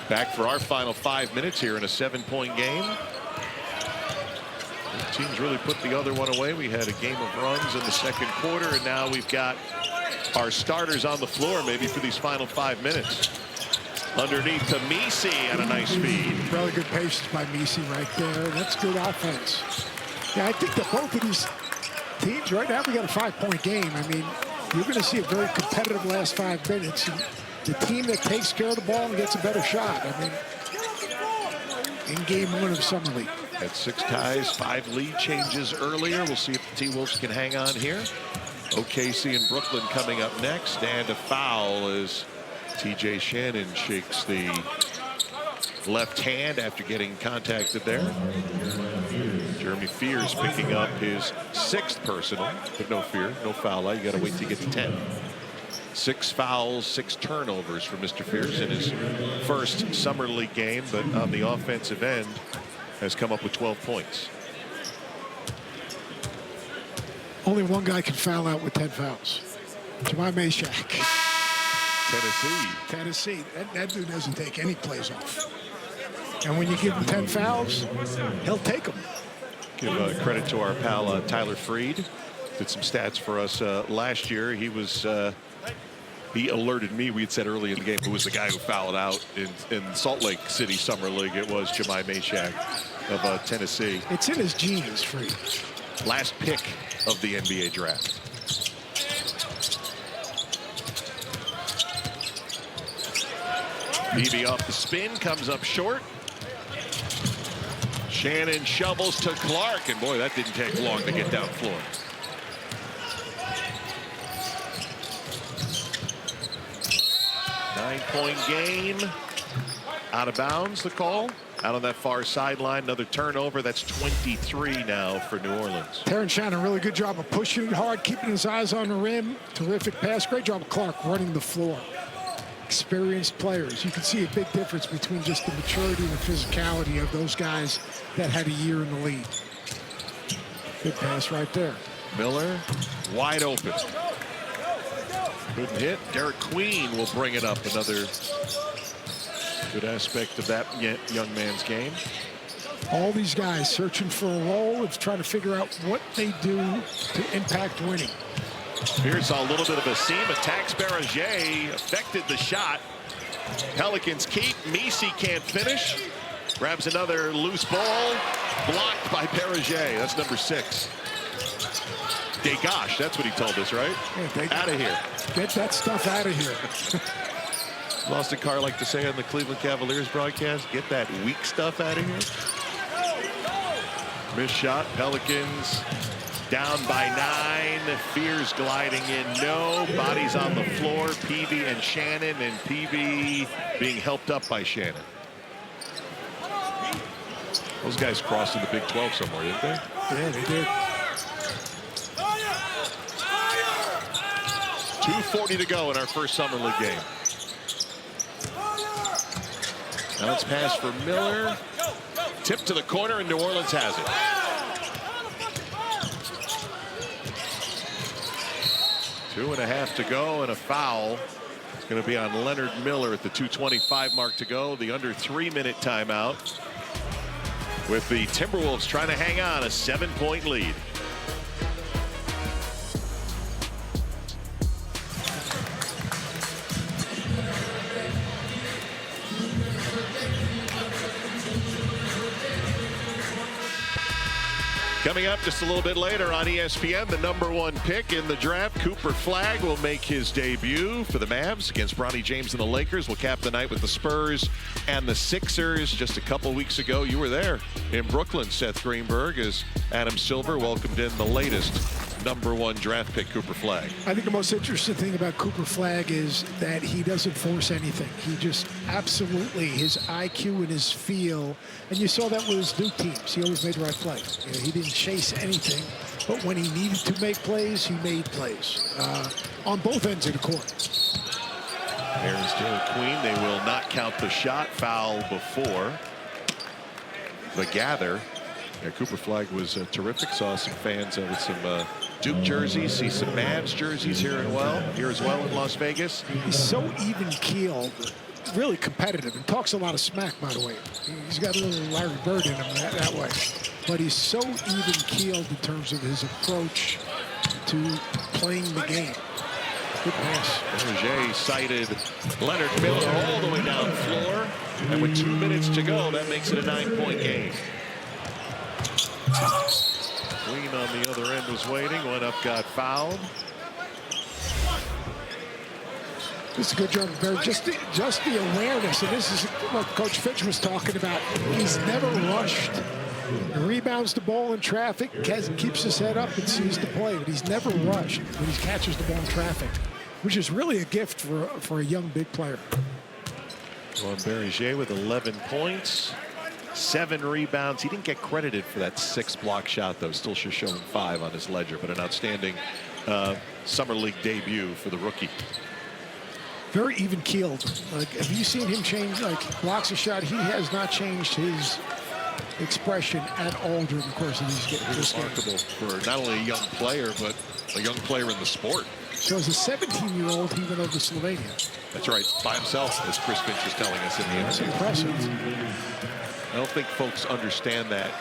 Speaker 1: Back for our final 5 minutes here in a 7-point game. Teams really put the other one away. We had a game of runs in the second quarter, and now we've got our starters on the floor maybe for these final 5 minutes. Underneath to Misi at a nice feed.
Speaker 2: Really good patience by Misi right there. That's good offense. Yeah, I think that both of these teams right now, we got a 5-point game. I mean, you're going to see a very competitive last 5 minutes. And the team that takes care of the ball and gets a better shot. I mean, in game 1 of Summer League.
Speaker 1: Had 6 ties, 5 lead changes earlier. We'll see if the T-Wolves can hang on here. OKC and Brooklyn coming up next. And a foul as TJ Shannon shakes the left hand after getting contacted there. Jeremy Fears picking up his 6th personal, but no fear, no foul. You got to wait till you get to 10. 6 fouls, 6 turnovers for Mr. Fears in his first summer league game, but on the offensive end has come up with 12 points.
Speaker 2: Only one guy can foul out with 10 fouls. Jemai Meshack. Tennessee. That dude doesn't take any plays off. And when you give him 10 fouls, he'll take them.
Speaker 1: Give credit to our pal Tyler Freed. Did some stats for us last year. He was he alerted me. We had said early in the game who was the guy who fouled out in Salt Lake City Summer League. It was Jemai Meshack of Tennessee.
Speaker 2: It's in his genes, Freed.
Speaker 1: Last pick of the NBA draft. Peavy off the spin, comes up short. Shannon shovels to Clark, and boy, that didn't take long to get down floor. Nine-point game. Out of bounds, the call. Out on that far sideline, another turnover. That's 23 now for New Orleans.
Speaker 2: Terrence Shannon, really good job of pushing it hard, keeping his eyes on the rim. Terrific pass. Great job of Clark running the floor. Experienced players. You can see a big difference between just the maturity and the physicality of those guys that had a year in the league. Good pass right there.
Speaker 1: Miller wide open. Couldn't hit. Derek Queen will bring it up. Another good aspect of that young man's game.
Speaker 2: All these guys searching for a role and trying to figure out what they do to impact winning.
Speaker 1: Here's a little bit of a seam. Attacks Berger. Affected the shot. Pelicans keep. Messi can't finish. Grabs another loose ball. Blocked by Berger. That's number 6. Degosh. That's what he told us, right?
Speaker 2: Yeah,
Speaker 1: out of here.
Speaker 2: Get that stuff out of here.
Speaker 1: Boston Carr like to say on the Cleveland Cavaliers broadcast, get that weak stuff out of here. Missed shot. Pelicans down by 9. Fears gliding in. No. Bodies on the floor. Peavy and Shannon, and Peavy being helped up by Shannon. Those guys crossed in the Big 12 somewhere, didn't they?
Speaker 2: Yeah, they did.
Speaker 1: 2:40 to go in our first summer league game. Now it's pass for Miller. Tip to the corner, and New Orleans has it. Two and a half to go, and a foul. It's going to be on Leonard Miller at the 2:25 mark to go. The under 3-minute timeout. With the Timberwolves trying to hang on, a 7-point lead. Coming up just a little bit later on ESPN, the #1 pick in the draft, Cooper Flagg, will make his debut for the Mavs against Bronny James and the Lakers. Will cap the night with the Spurs and the Sixers. Just a couple weeks ago, you were there in Brooklyn, Seth Greenberg, as Adam Silver welcomed in the latest #1 draft pick, Cooper Flagg.
Speaker 2: I think the most interesting thing about Cooper Flagg is that he doesn't force anything. He just absolutely, his IQ and his feel, and you saw that with his Duke teams. He always made the right play. You know, he didn't chase anything, but when he needed to make plays, he made plays on both ends of the court.
Speaker 1: There's Derek Queen. They will not count the shot. Foul before the gather. Yeah, Cooper Flagg was terrific. Saw some fans with some Duke jerseys. See some Mavs jerseys here as well in Las Vegas.
Speaker 2: He's so even-keeled, really competitive, and talks a lot of smack, by the way. He's got a little Larry Bird in him that way. But he's so even-keeled in terms of his approach to playing the game. Good pass.
Speaker 1: Berger cited Leonard Miller all the way down the floor. And with 2 minutes to go, that makes it a 9-point game. Queen on the other end was waiting. Went up, got fouled.
Speaker 2: This is a good job, Barry. Just the awareness, and this is what Coach Fitch was talking about. He's never rushed. He rebounds the ball in traffic, keeps his head up and sees the play, but he's never rushed when he catches the ball in traffic, which is really a gift for a young big player.
Speaker 1: Berger with 11 points. 7 rebounds. He didn't get credited for that 6 block shot, though. Still should show him 5 on his ledger, but an outstanding Summer League debut for the rookie.
Speaker 2: Very even-keeled. Like, have you seen him change, like, blocks a shot? He has not changed his expression at all during the course of these games.
Speaker 1: Remarkable for not only a young player, but a young player in the sport.
Speaker 2: So as a 17-year-old, he went over to Slovenia.
Speaker 1: That's right, by himself, as Chris Finch is telling us in the
Speaker 2: That's
Speaker 1: interview.
Speaker 2: impressive.
Speaker 1: I don't think folks understand that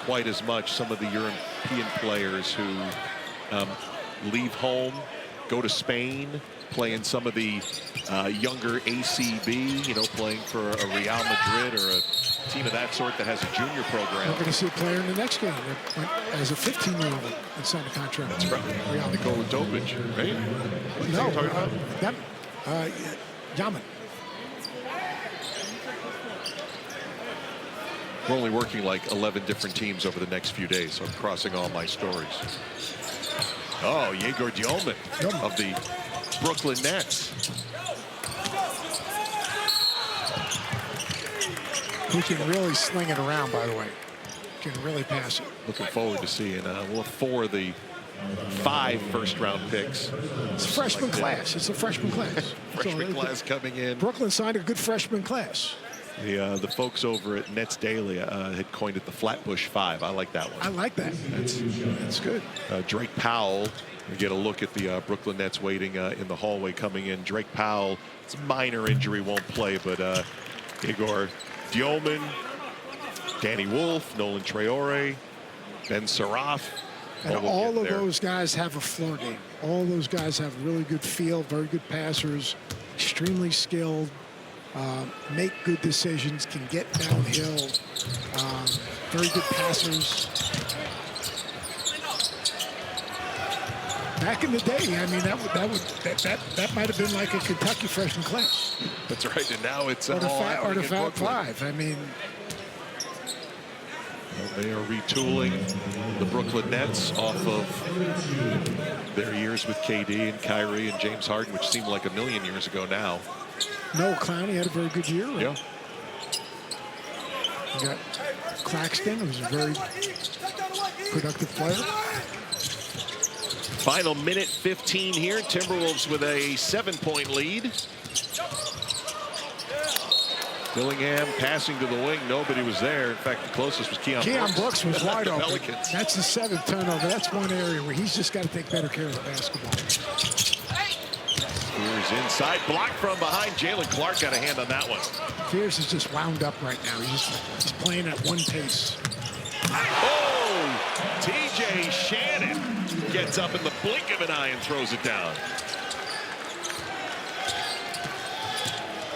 Speaker 1: quite as much. Some of the European players who leave home, go to Spain, play in some of the younger ACB, you know, playing for a Real Madrid or a team of that sort that has a junior program.
Speaker 2: We're going to see a player in the next game that went as a 15-year-old and signed a contract.
Speaker 1: That's right. Nikola Topic, right?
Speaker 2: No,
Speaker 1: talking about?
Speaker 2: Yaman.
Speaker 1: We're only working like 11 different teams over the next few days, so I'm crossing all my stories. Oh, Yegor Dioman of the Brooklyn Nets.
Speaker 2: He can really sling it around, by the way. Can really pass it.
Speaker 1: Looking forward to seeing 4 of the 5 first-round picks.
Speaker 2: It's a freshman
Speaker 1: like
Speaker 2: class. It's a freshman class.
Speaker 1: Freshman class coming in.
Speaker 2: Brooklyn signed a good freshman class.
Speaker 1: The folks over at Nets Daily had coined it the Flatbush 5. I like that one.
Speaker 2: I like that. That's good.
Speaker 1: Drake Powell. We get a look at the Brooklyn Nets waiting in the hallway coming in. Drake Powell, it's a minor injury, won't play, but Igor Dioman, Danny Wolf, Nolan Traore, Ben Saraf.
Speaker 2: And all of those guys have a floor game. All those guys have really good feel, very good passers, extremely skilled, make good decisions, can get downhill, very good passers. Back in the day, I mean, that might have been like a Kentucky freshman class.
Speaker 1: That's right, and now it's
Speaker 2: or the
Speaker 1: all
Speaker 2: Fab Five. I mean,
Speaker 1: they are retooling the Brooklyn Nets off of their years with KD and Kyrie and James Harden, which seemed like a million years ago now.
Speaker 2: Noah Clowney had a very good year.
Speaker 1: Yeah.
Speaker 2: You got Claxton, who's a very productive player.
Speaker 1: Final minute 15 here. Timberwolves with a 7-point lead. Dillingham passing to the wing. Nobody was there. In fact, the closest was Keon
Speaker 2: Brooks was wide open.
Speaker 1: Pelicans.
Speaker 2: That's the 7th turnover. That's one area where he's just got to take better care of the basketball.
Speaker 1: Here's inside. Blocked from behind. Jalen Clark got a hand on that one.
Speaker 2: Fears is just wound up right now. He's playing at one pace.
Speaker 1: Oh, TJ Shannon gets up in the blink of an eye and throws it down.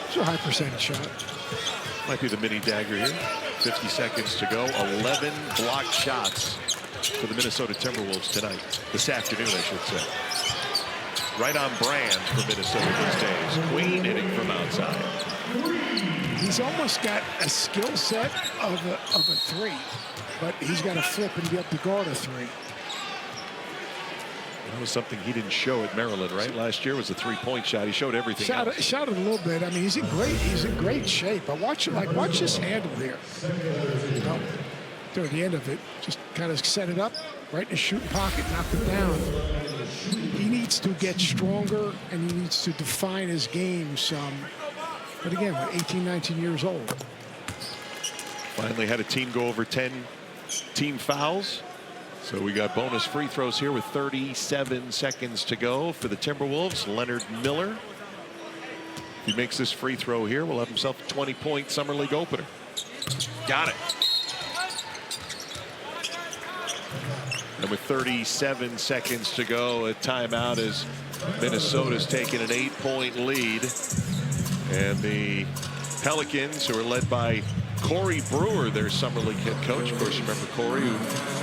Speaker 2: It's a high percentage shot.
Speaker 1: Might be the mini dagger here. 50 seconds to go. 11 blocked shots for the Minnesota Timberwolves tonight. This afternoon, I should say. Right on brand for Minnesota these days. Queen hitting from outside.
Speaker 2: He's almost got a skill set of a 3, but he's got to flip and be able to guard a 3.
Speaker 1: That was something he didn't show at Maryland, right? Last year was a 3-point shot. He showed everything.
Speaker 2: Shot it a little bit. I mean, he's in great shape. But watch his handle here. You know, toward the end of it, just kind of set it up right in the shooting pocket, knocked it down. He needs to get stronger, and he needs to define his game some. But again, we're 18, 19 years old.
Speaker 1: Finally had a team go over 10 team fouls. So we got bonus free throws here with 37 seconds to go for the Timberwolves. Leonard Miller. If he makes this free throw here, we'll have himself a 20-point Summer League opener. Got it. And with 37 seconds to go, a timeout as Minnesota's taking an 8-point lead. And the Pelicans, who are led by Corey Brewer, their Summer League head coach. Of course, you remember Corey, who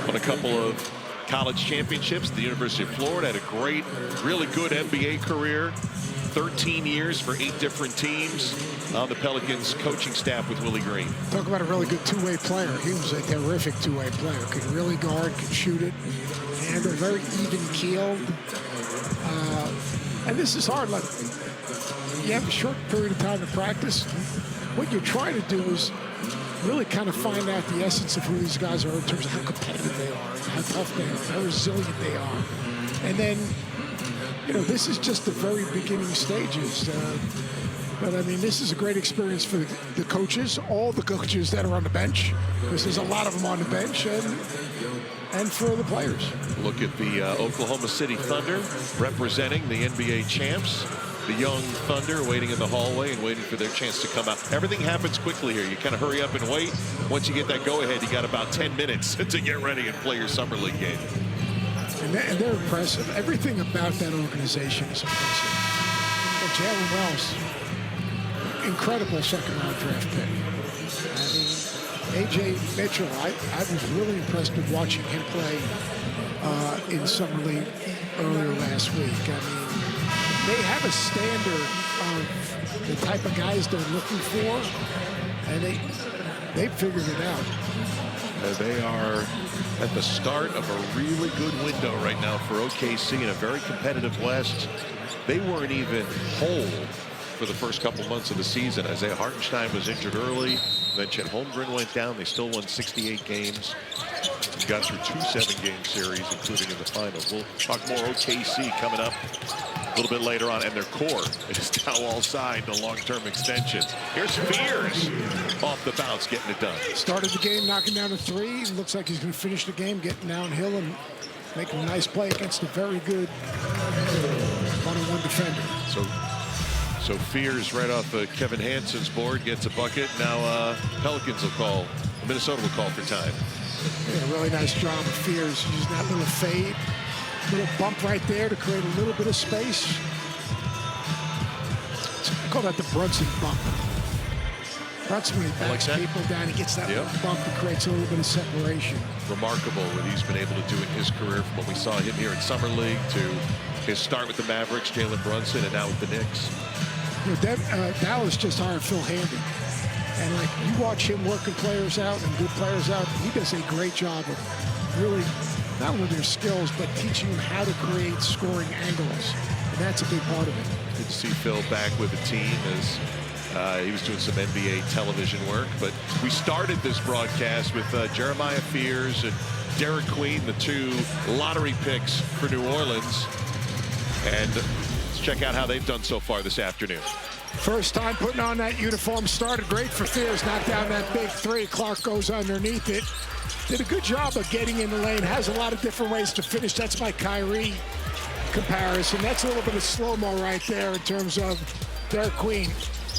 Speaker 1: won a couple of college championships at the University of Florida, had a great, really good NBA career. 13 years for 8 different teams on the Pelicans coaching staff with Willie Green.
Speaker 2: Talk about a really good two-way player. He was a terrific two-way player. Could really guard, could shoot it, and they're very even-keeled. And this is hard. Like, you have a short period of time to practice. What you're trying to do is really kind of find out the essence of who these guys are in terms of how competitive they are, how tough they are, how resilient they are. And then, this is just the very beginning stages. But, I mean, this is a great experience for the coaches, all the coaches that are on the bench, because there's a lot of them on the bench, and for the players.
Speaker 1: Look at the Oklahoma City Thunder representing the NBA champs. The young Thunder waiting in the hallway and waiting for their chance to come out. Everything happens quickly here. You kind of hurry up and wait. Once you get that go-ahead, you got about 10 minutes to get ready and play your summer league game.
Speaker 2: And they're impressive. Everything about that organization is impressive. And Jalen Wells, incredible second-round draft pick. I mean, A.J. Mitchell, I was really impressed with watching him play in summer league earlier last week. I mean, they have a standard of the type of guys they're looking for, and they figured it out.
Speaker 1: They are at the start of a really good window right now for OKC in a very competitive West. They weren't even whole for the first couple months of the season. Isaiah Hartenstein was injured early. Then Chet Holmgren went down. They still won 68 games. Got through 2 7-game series, including in the finals. We'll talk more OKC coming up a little bit later on, and their core is now all signed to long-term extensions. Here's Spears off the bounce, getting it done.
Speaker 2: Started the game knocking down a 3. Looks like he's going to finish the game getting downhill and making a nice play against a very good one-on-one defender.
Speaker 1: So Fears right off Kevin Hansen's board gets a bucket. Now Pelicans will call, Minnesota will call for time.
Speaker 2: Yeah, really nice job of Fears using that little fade. Little bump right there to create a little bit of space. I call that the Brunson bump. Brunson, when he backs people down, he gets that little bump that creates a little bit of separation.
Speaker 1: Remarkable what he's been able to do in his career, from what we saw him here in Summer League to his start with the Mavericks, Jalen Brunson, and now with the Knicks.
Speaker 2: Dallas just hired Phil Hamden. And like you watch him working players out and good players out, he does a great job of really not only their skills, but teaching them how to create scoring angles. And that's a big part of it.
Speaker 1: Good to see Phil back with the team as he was doing some NBA television work. But we started this broadcast with Jeremiah Fears and Derek Queen, the 2 lottery picks for New Orleans. And let's check out how they've done so far this afternoon.
Speaker 2: First time putting on that uniform. Started great for Fears. Knocked down that big 3. Clark goes underneath it. Did a good job of getting in the lane. Has a lot of different ways to finish. That's my Kyrie comparison. That's a little bit of slow-mo right there in terms of Derek Queen.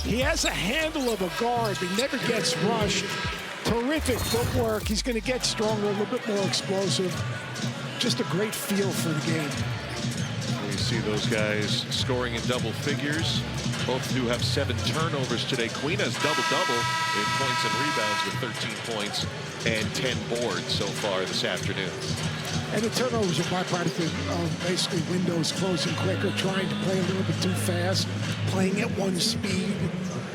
Speaker 2: He has a handle of a guard, but he never gets rushed. Terrific footwork. He's going to get stronger, a little bit more explosive. Just a great feel for the game.
Speaker 1: We see those guys scoring in double figures. Both do have 7 turnovers today. Queen has double-double in points and rebounds with 13 points and 10 boards so far this afternoon.
Speaker 2: And the turnovers are byproduct of basically windows closing quicker, trying to play a little bit too fast, playing at one speed.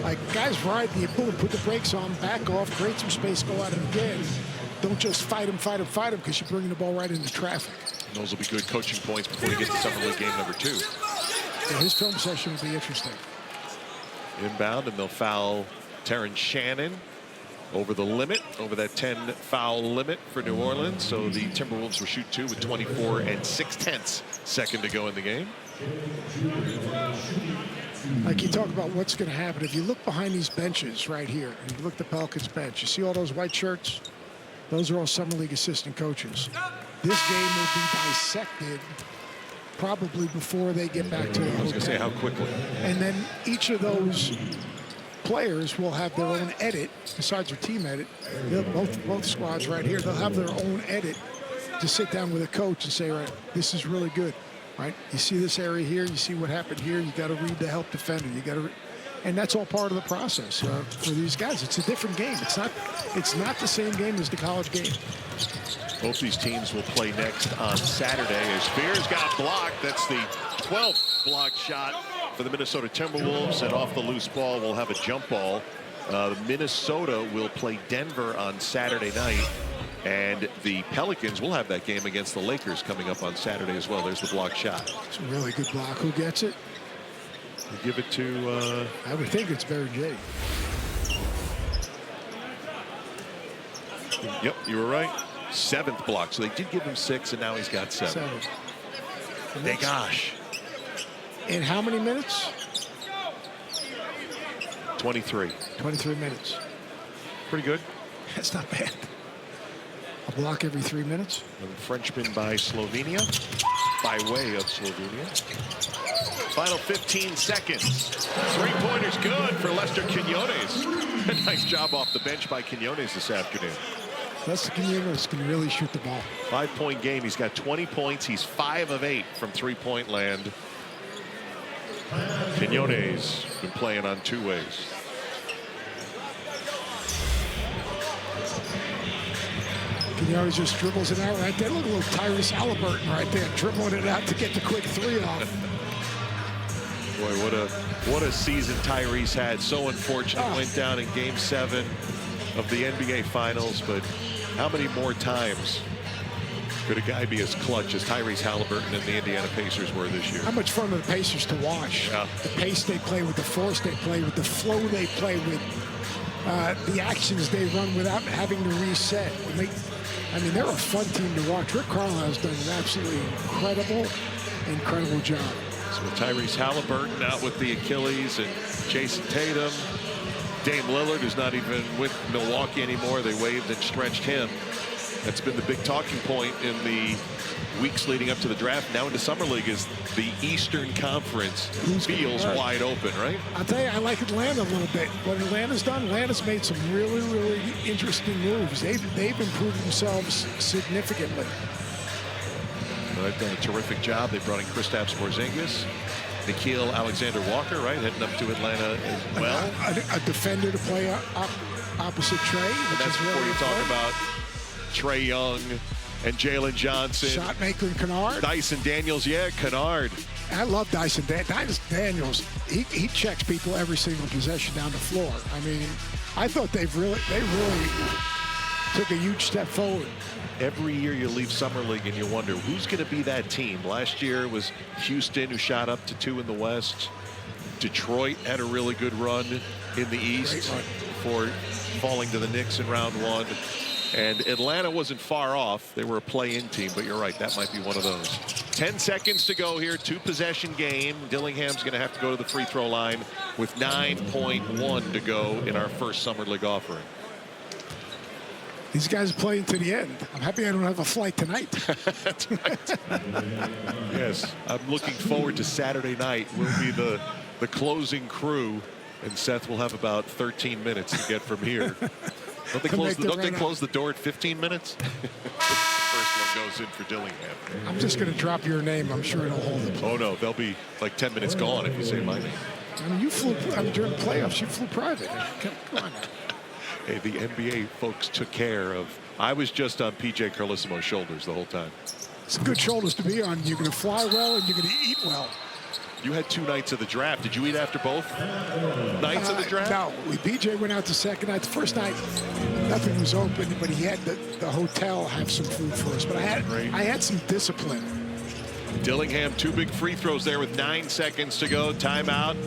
Speaker 2: Like guys ride the bull, put the brakes on, back off, create some space, go at him again. Don't just fight him, because you're bringing the ball right into traffic.
Speaker 1: And those will be good coaching points before you get to Summer League game number 2.
Speaker 2: Yeah, his film session will be interesting.
Speaker 1: Inbound, and they'll foul Terrence Shannon over the limit, over that 10 foul limit for New Orleans. So the Timberwolves will shoot 2 with 24 6/10 second to go in the game.
Speaker 2: Like you talk about what's going to happen. If you look behind these benches right here, and you look at the Pelicans bench, you see all those white shirts? Those are all Summer League assistant coaches. This game will be dissected probably before they get back to the hotel.
Speaker 1: I was going to say, how quickly?
Speaker 2: And then each of those players will have their own edit, besides their team edit. Both squads right here, they'll have their own edit to sit down with a coach and say, right, this is really good, right? You see this area here, you see what happened here, you got to read the help defender. You got to, and that's all part of the process for these guys. It's a different game. It's not the same game as the college game.
Speaker 1: Both these teams will play next on Saturday. As Spears got blocked, that's the 12th blocked shot for the Minnesota Timberwolves, and off the loose ball we'll have a jump ball. Minnesota will play Denver on Saturday night, and the Pelicans will have that game against the Lakers coming up on Saturday as well. There's the blocked shot.
Speaker 2: It's a really good block. Who gets it?
Speaker 1: We give it to...
Speaker 2: I would think it's Barry J.
Speaker 1: Yep, you were right. 7th block. So they did give him 6, and now he's got 7. Degash.
Speaker 2: In how many minutes?
Speaker 1: 23.
Speaker 2: 23 minutes.
Speaker 1: Pretty good.
Speaker 2: That's not bad. A block every 3 minutes.
Speaker 1: And Frenchman by Slovenia, by way of Slovenia. Final 15 seconds. 3-pointer's good for Lester Quinones. Nice job off the bench by Quinones this afternoon.
Speaker 2: Lester Quinones can really shoot the ball.
Speaker 1: 5-point game. He's got 20 points. He's 5 of 8 from 3-point land. Quinones been playing on 2 ways.
Speaker 2: Quinones just dribbles it out right there. Look, a little Tyrese Halliburton right there, dribbling it out to get the quick 3 off.
Speaker 1: Boy, what a season Tyrese had. So unfortunate. Went down in Game 7 of the NBA Finals, but how many more times could a guy be as clutch as Tyrese Halliburton and the Indiana Pacers were this year?
Speaker 2: How much fun are the Pacers to watch?
Speaker 1: Yeah.
Speaker 2: The pace they play with, the force they play with, the flow they play with, the actions they run without having to reset. I mean, they're a fun team to watch. Rick Carlisle's done an absolutely incredible job.
Speaker 1: So with Tyrese Halliburton out with the Achilles and Jason Tatum, Dame Lillard, who's not even with Milwaukee anymore, they waived and stretched him. That's been the big talking point in the weeks leading up to the draft. Now into Summer League is the Eastern Conference feels wide open, right?
Speaker 2: I'll tell you, I like Atlanta a little bit. What Atlanta's done, Atlanta's made some really interesting moves. They've improved themselves significantly.
Speaker 1: They've done a terrific job. They brought in Kristaps Porzingis, Nickeil Alexander-Walker, right, heading up to Atlanta as well.
Speaker 2: A defender to play opposite Trey.
Speaker 1: And that's before you talk about Trae Young and Jalen Johnson.
Speaker 2: Shot maker and Kennard.
Speaker 1: Dyson Daniels, yeah, Kennard.
Speaker 2: I love Dyson Daniels. He checks people every single possession down the floor. I mean, I thought they really took a huge step forward.
Speaker 1: Every year you leave Summer League and you wonder who's going to be that team. Last year it was Houston, who shot up to 2 in the West. Detroit had a really good run in the East before falling to the Knicks in round 1. And Atlanta wasn't far off. They were a play-in team, but you're right, that might be one of those. 10 seconds to go here, 2-possession game. Dillingham's going to have to go to the free throw line with 9.1 to go in our first Summer League offering.
Speaker 2: These guys are playing to the end. I'm happy I don't have a flight tonight.
Speaker 1: That's right. Yes, I'm looking forward to Saturday night. We'll be the closing crew, and Seth will have about 13 minutes to get from here. Don't they close the door at 15 minutes? The first one goes in for Dillingham.
Speaker 2: I'm just going to drop your name. I'm sure it'll hold it.
Speaker 1: Oh, no. They'll be like 10 minutes gone if you say my name.
Speaker 2: I mean, you flew during the playoffs. You flew private. Come on now.
Speaker 1: Hey, the NBA folks took care of. I was just on PJ Carlissimo's shoulders the whole time.
Speaker 2: Some good shoulders to be on. You're going to fly well and you're going to eat well.
Speaker 1: You had 2 nights of the draft. Did you eat after both nights of the draft?
Speaker 2: No. PJ went out the second night. The first night, nothing was open, but he had the hotel have some food for us. But I had some discipline.
Speaker 1: Dillingham, 2 big free throws there with 9 seconds to go. Timeout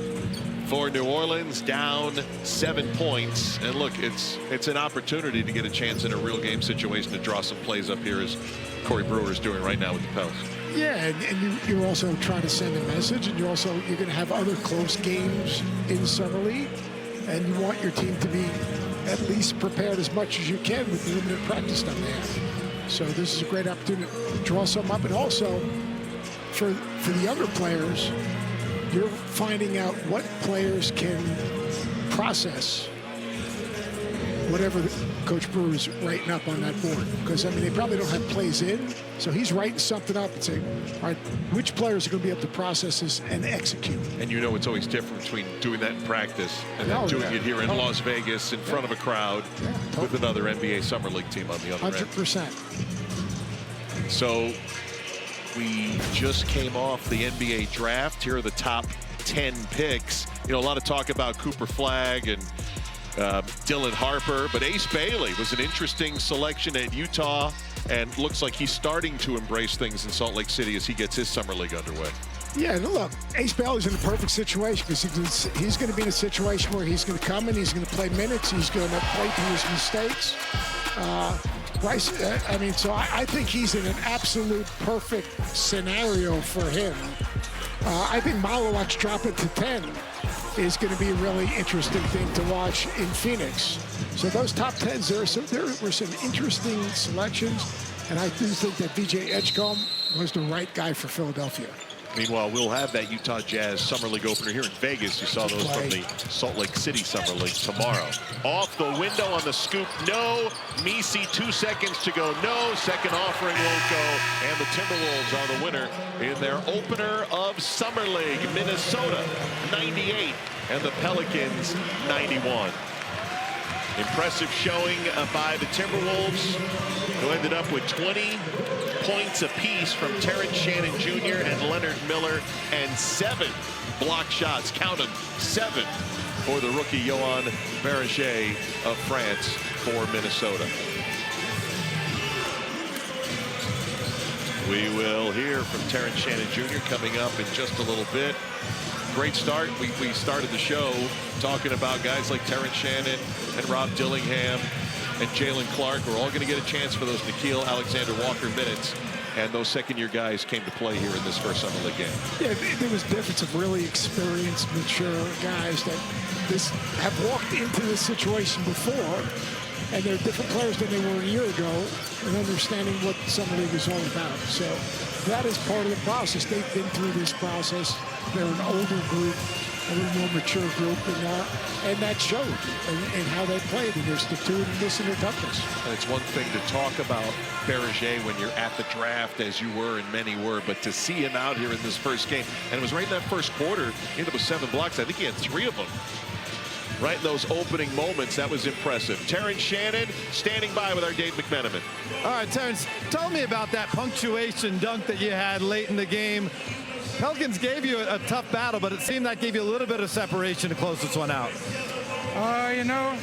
Speaker 1: for New Orleans, down 7 points. And look, it's an opportunity to get a chance in a real game situation to draw some plays up here, as Corey Brewer is doing right now with the Pels.
Speaker 2: Yeah, and you're also trying to send a message, and you're going to have other close games in Summer League, and you want your team to be at least prepared as much as you can with the limited practice time they have. So this is a great opportunity to draw some up, and also for the younger players, you're finding out what players can process whatever Coach Brewer is writing up on that board. Because, I mean, they probably don't have plays in, so he's writing something up and saying, all right, which players are going to be able to process this and execute?
Speaker 1: And you know it's always different between doing that in practice and then doing it here in Las Vegas in front of a crowd with another NBA Summer League team on the other
Speaker 2: 100%.
Speaker 1: end. So we just came off the NBA draft. Here are the top 10 picks. You know, a lot of talk about Cooper Flagg and Dylan Harper, but Ace Bailey was an interesting selection at Utah, and looks like he's starting to embrace things in Salt Lake City as he gets his Summer League underway.
Speaker 2: Yeah, look, Ace Bailey's in a perfect situation because he's going to be in a situation where he's going to come in, he's going to play minutes, he's going to play through his mistakes, Bryce, I mean, so I think he's in an absolute perfect scenario for him. I think Malawak's dropping to 10 is going to be a really interesting thing to watch in Phoenix. So those top 10s, there were some interesting selections, and I do think that VJ Edgecombe was the right guy for Philadelphia.
Speaker 1: Meanwhile, we'll have that Utah Jazz Summer League opener here in Vegas. You saw those from the Salt Lake City Summer League tomorrow. Off the window on the scoop, no. Misi, 2 seconds to go, no. Second offering won't go. And the Timberwolves are the winner in their opener of Summer League. Minnesota, 98, and the Pelicans, 91. Impressive showing by the Timberwolves, who ended up with 20 points apiece from Terrence Shannon Jr. and Leonard Miller, and 7 block shots. Count them, 7 for the rookie Yohan Beringer of France for Minnesota. We will hear from Terrence Shannon Jr. coming up in just a little bit. Great start. We started the show talking about guys like Terrence Shannon and Rob Dillingham and Jalen Clark. We're all going to get a chance for those Nickeil Alexander-Walker minutes. And those second-year guys came to play here in this first Summer League game.
Speaker 2: Yeah, there was difference of really experienced, mature guys that have walked into this situation before. And they're different players than they were a year ago and understanding what Summer League is all about. So that is part of the process. They've been through this process. They're an older group, a little more mature group, and that showed in how they played, and their stick-to-itiveness and their toughness.
Speaker 1: And it's one thing to talk about Beringer when you're at the draft, as you were and many were, but to see him out here in this first game, and it was right in that first quarter, he ended up with 7 blocks. I think he had 3 of them. Right in those opening moments, that was impressive. Terrence Shannon standing by with our Dave McMenamin.
Speaker 3: All right, Terrence, tell me about that punctuation dunk that you had late in the game. Pelicans gave you a tough battle, but it seemed like gave you a little bit of separation to close this one out.
Speaker 10: You know,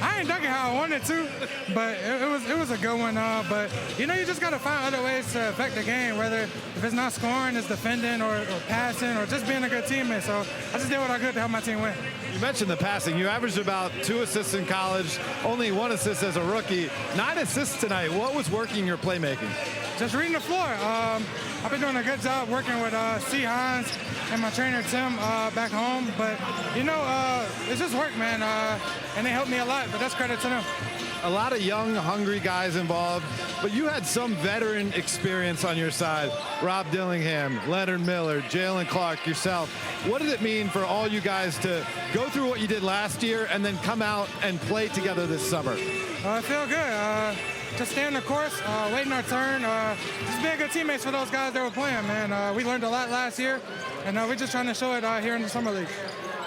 Speaker 10: I ain't dunking how I wanted to, but it was a good one. But, you know, you just got to find other ways to affect the game, whether if it's not scoring, it's defending or passing or just being a good teammate. So I just did what I could to help my team win.
Speaker 3: You mentioned the passing. You averaged about 2 assists in college, only 1 assist as a rookie. 9 assists tonight. What was working your playmaking?
Speaker 10: Just reading the floor. I've been doing a good job working with C. Hines and my trainer Tim back home. But, you know, it's just work, man. And they helped me a lot, but that's credit to them.
Speaker 3: A lot of young, hungry guys involved, but you had some veteran experience on your side. Rob Dillingham, Leonard Miller, Jalen Clark, yourself. What did it mean for all you guys to go through what you did last year and then come out and play together this summer?
Speaker 10: I feel good. Just staying the course, waiting our turn, just being good teammates for those guys that were playing, man. We learned a lot last year, and we're just trying to show it here in the Summer League.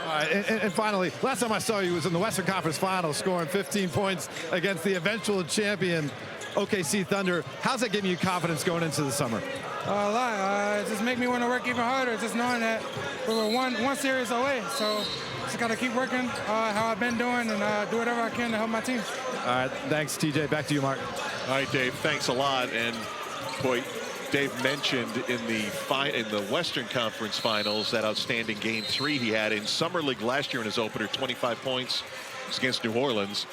Speaker 3: All right, and finally, last time I saw you was in the Western Conference Finals, scoring 15 points against the eventual champion OKC Thunder. How's that giving you confidence going into the summer?
Speaker 10: A lot. It just make me want to work even harder, just knowing that we were one series away. So just got to keep working how I've been doing and do whatever I can to help my team.
Speaker 3: All right, thanks, TJ. Back to you, Mark.
Speaker 1: All right, Dave, thanks a lot. And, boy, Dave mentioned in the Western Conference Finals that outstanding Game 3 he had in Summer League last year in his opener, 25 points against New Orleans.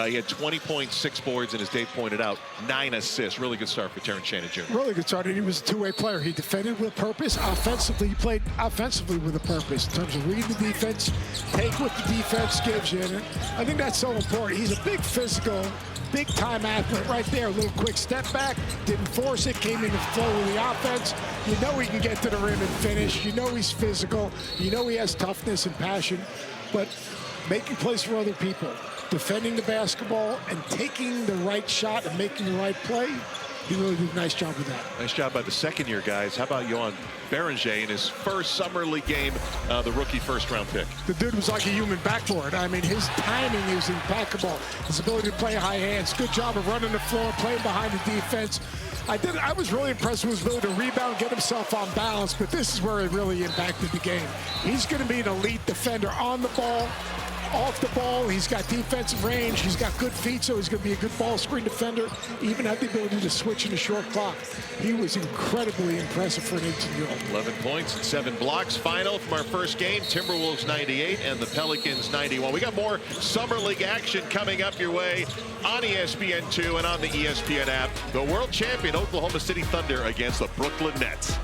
Speaker 1: He had 20 points, 6 boards, and as Dave pointed out, 9 assists. Really good start for Terrence Shannon Jr.
Speaker 2: Really good start, and he was a two-way player. He defended with purpose. Offensively, he played offensively with a purpose in terms of reading the defense, take what the defense gives you. And I think that's so important. He's a big physical, big-time athlete right there. A little quick step back, didn't force it, came in the flow of the offense. You know he can get to the rim and finish. You know he's physical. You know he has toughness and passion. But making plays for other people, defending the basketball, and taking the right shot and making the right play, he really did a nice job with that.
Speaker 1: Nice job by the second-year guys. How about Yohan Beringer in his first Summer League game, the rookie first-round pick?
Speaker 2: The dude was like a human backboard. I mean, his timing is impeccable. His ability to play high hands, good job of running the floor, playing behind the defense. I was really impressed with his ability to rebound, get himself on balance, but this is where it really impacted the game. He's going to be an elite defender on the ball off the ball. He's got defensive range. He's got good feet, so he's going to be a good ball screen defender. Even had the ability to switch in a short clock. He was incredibly impressive for an 18-year-old.
Speaker 1: 11 points and 7 blocks. Final from our first game, TWolves 98 and the Pelicans 91. We got more Summer League action coming up your way on ESPN2 and on the ESPN app. The world champion Oklahoma City Thunder against the Brooklyn Nets.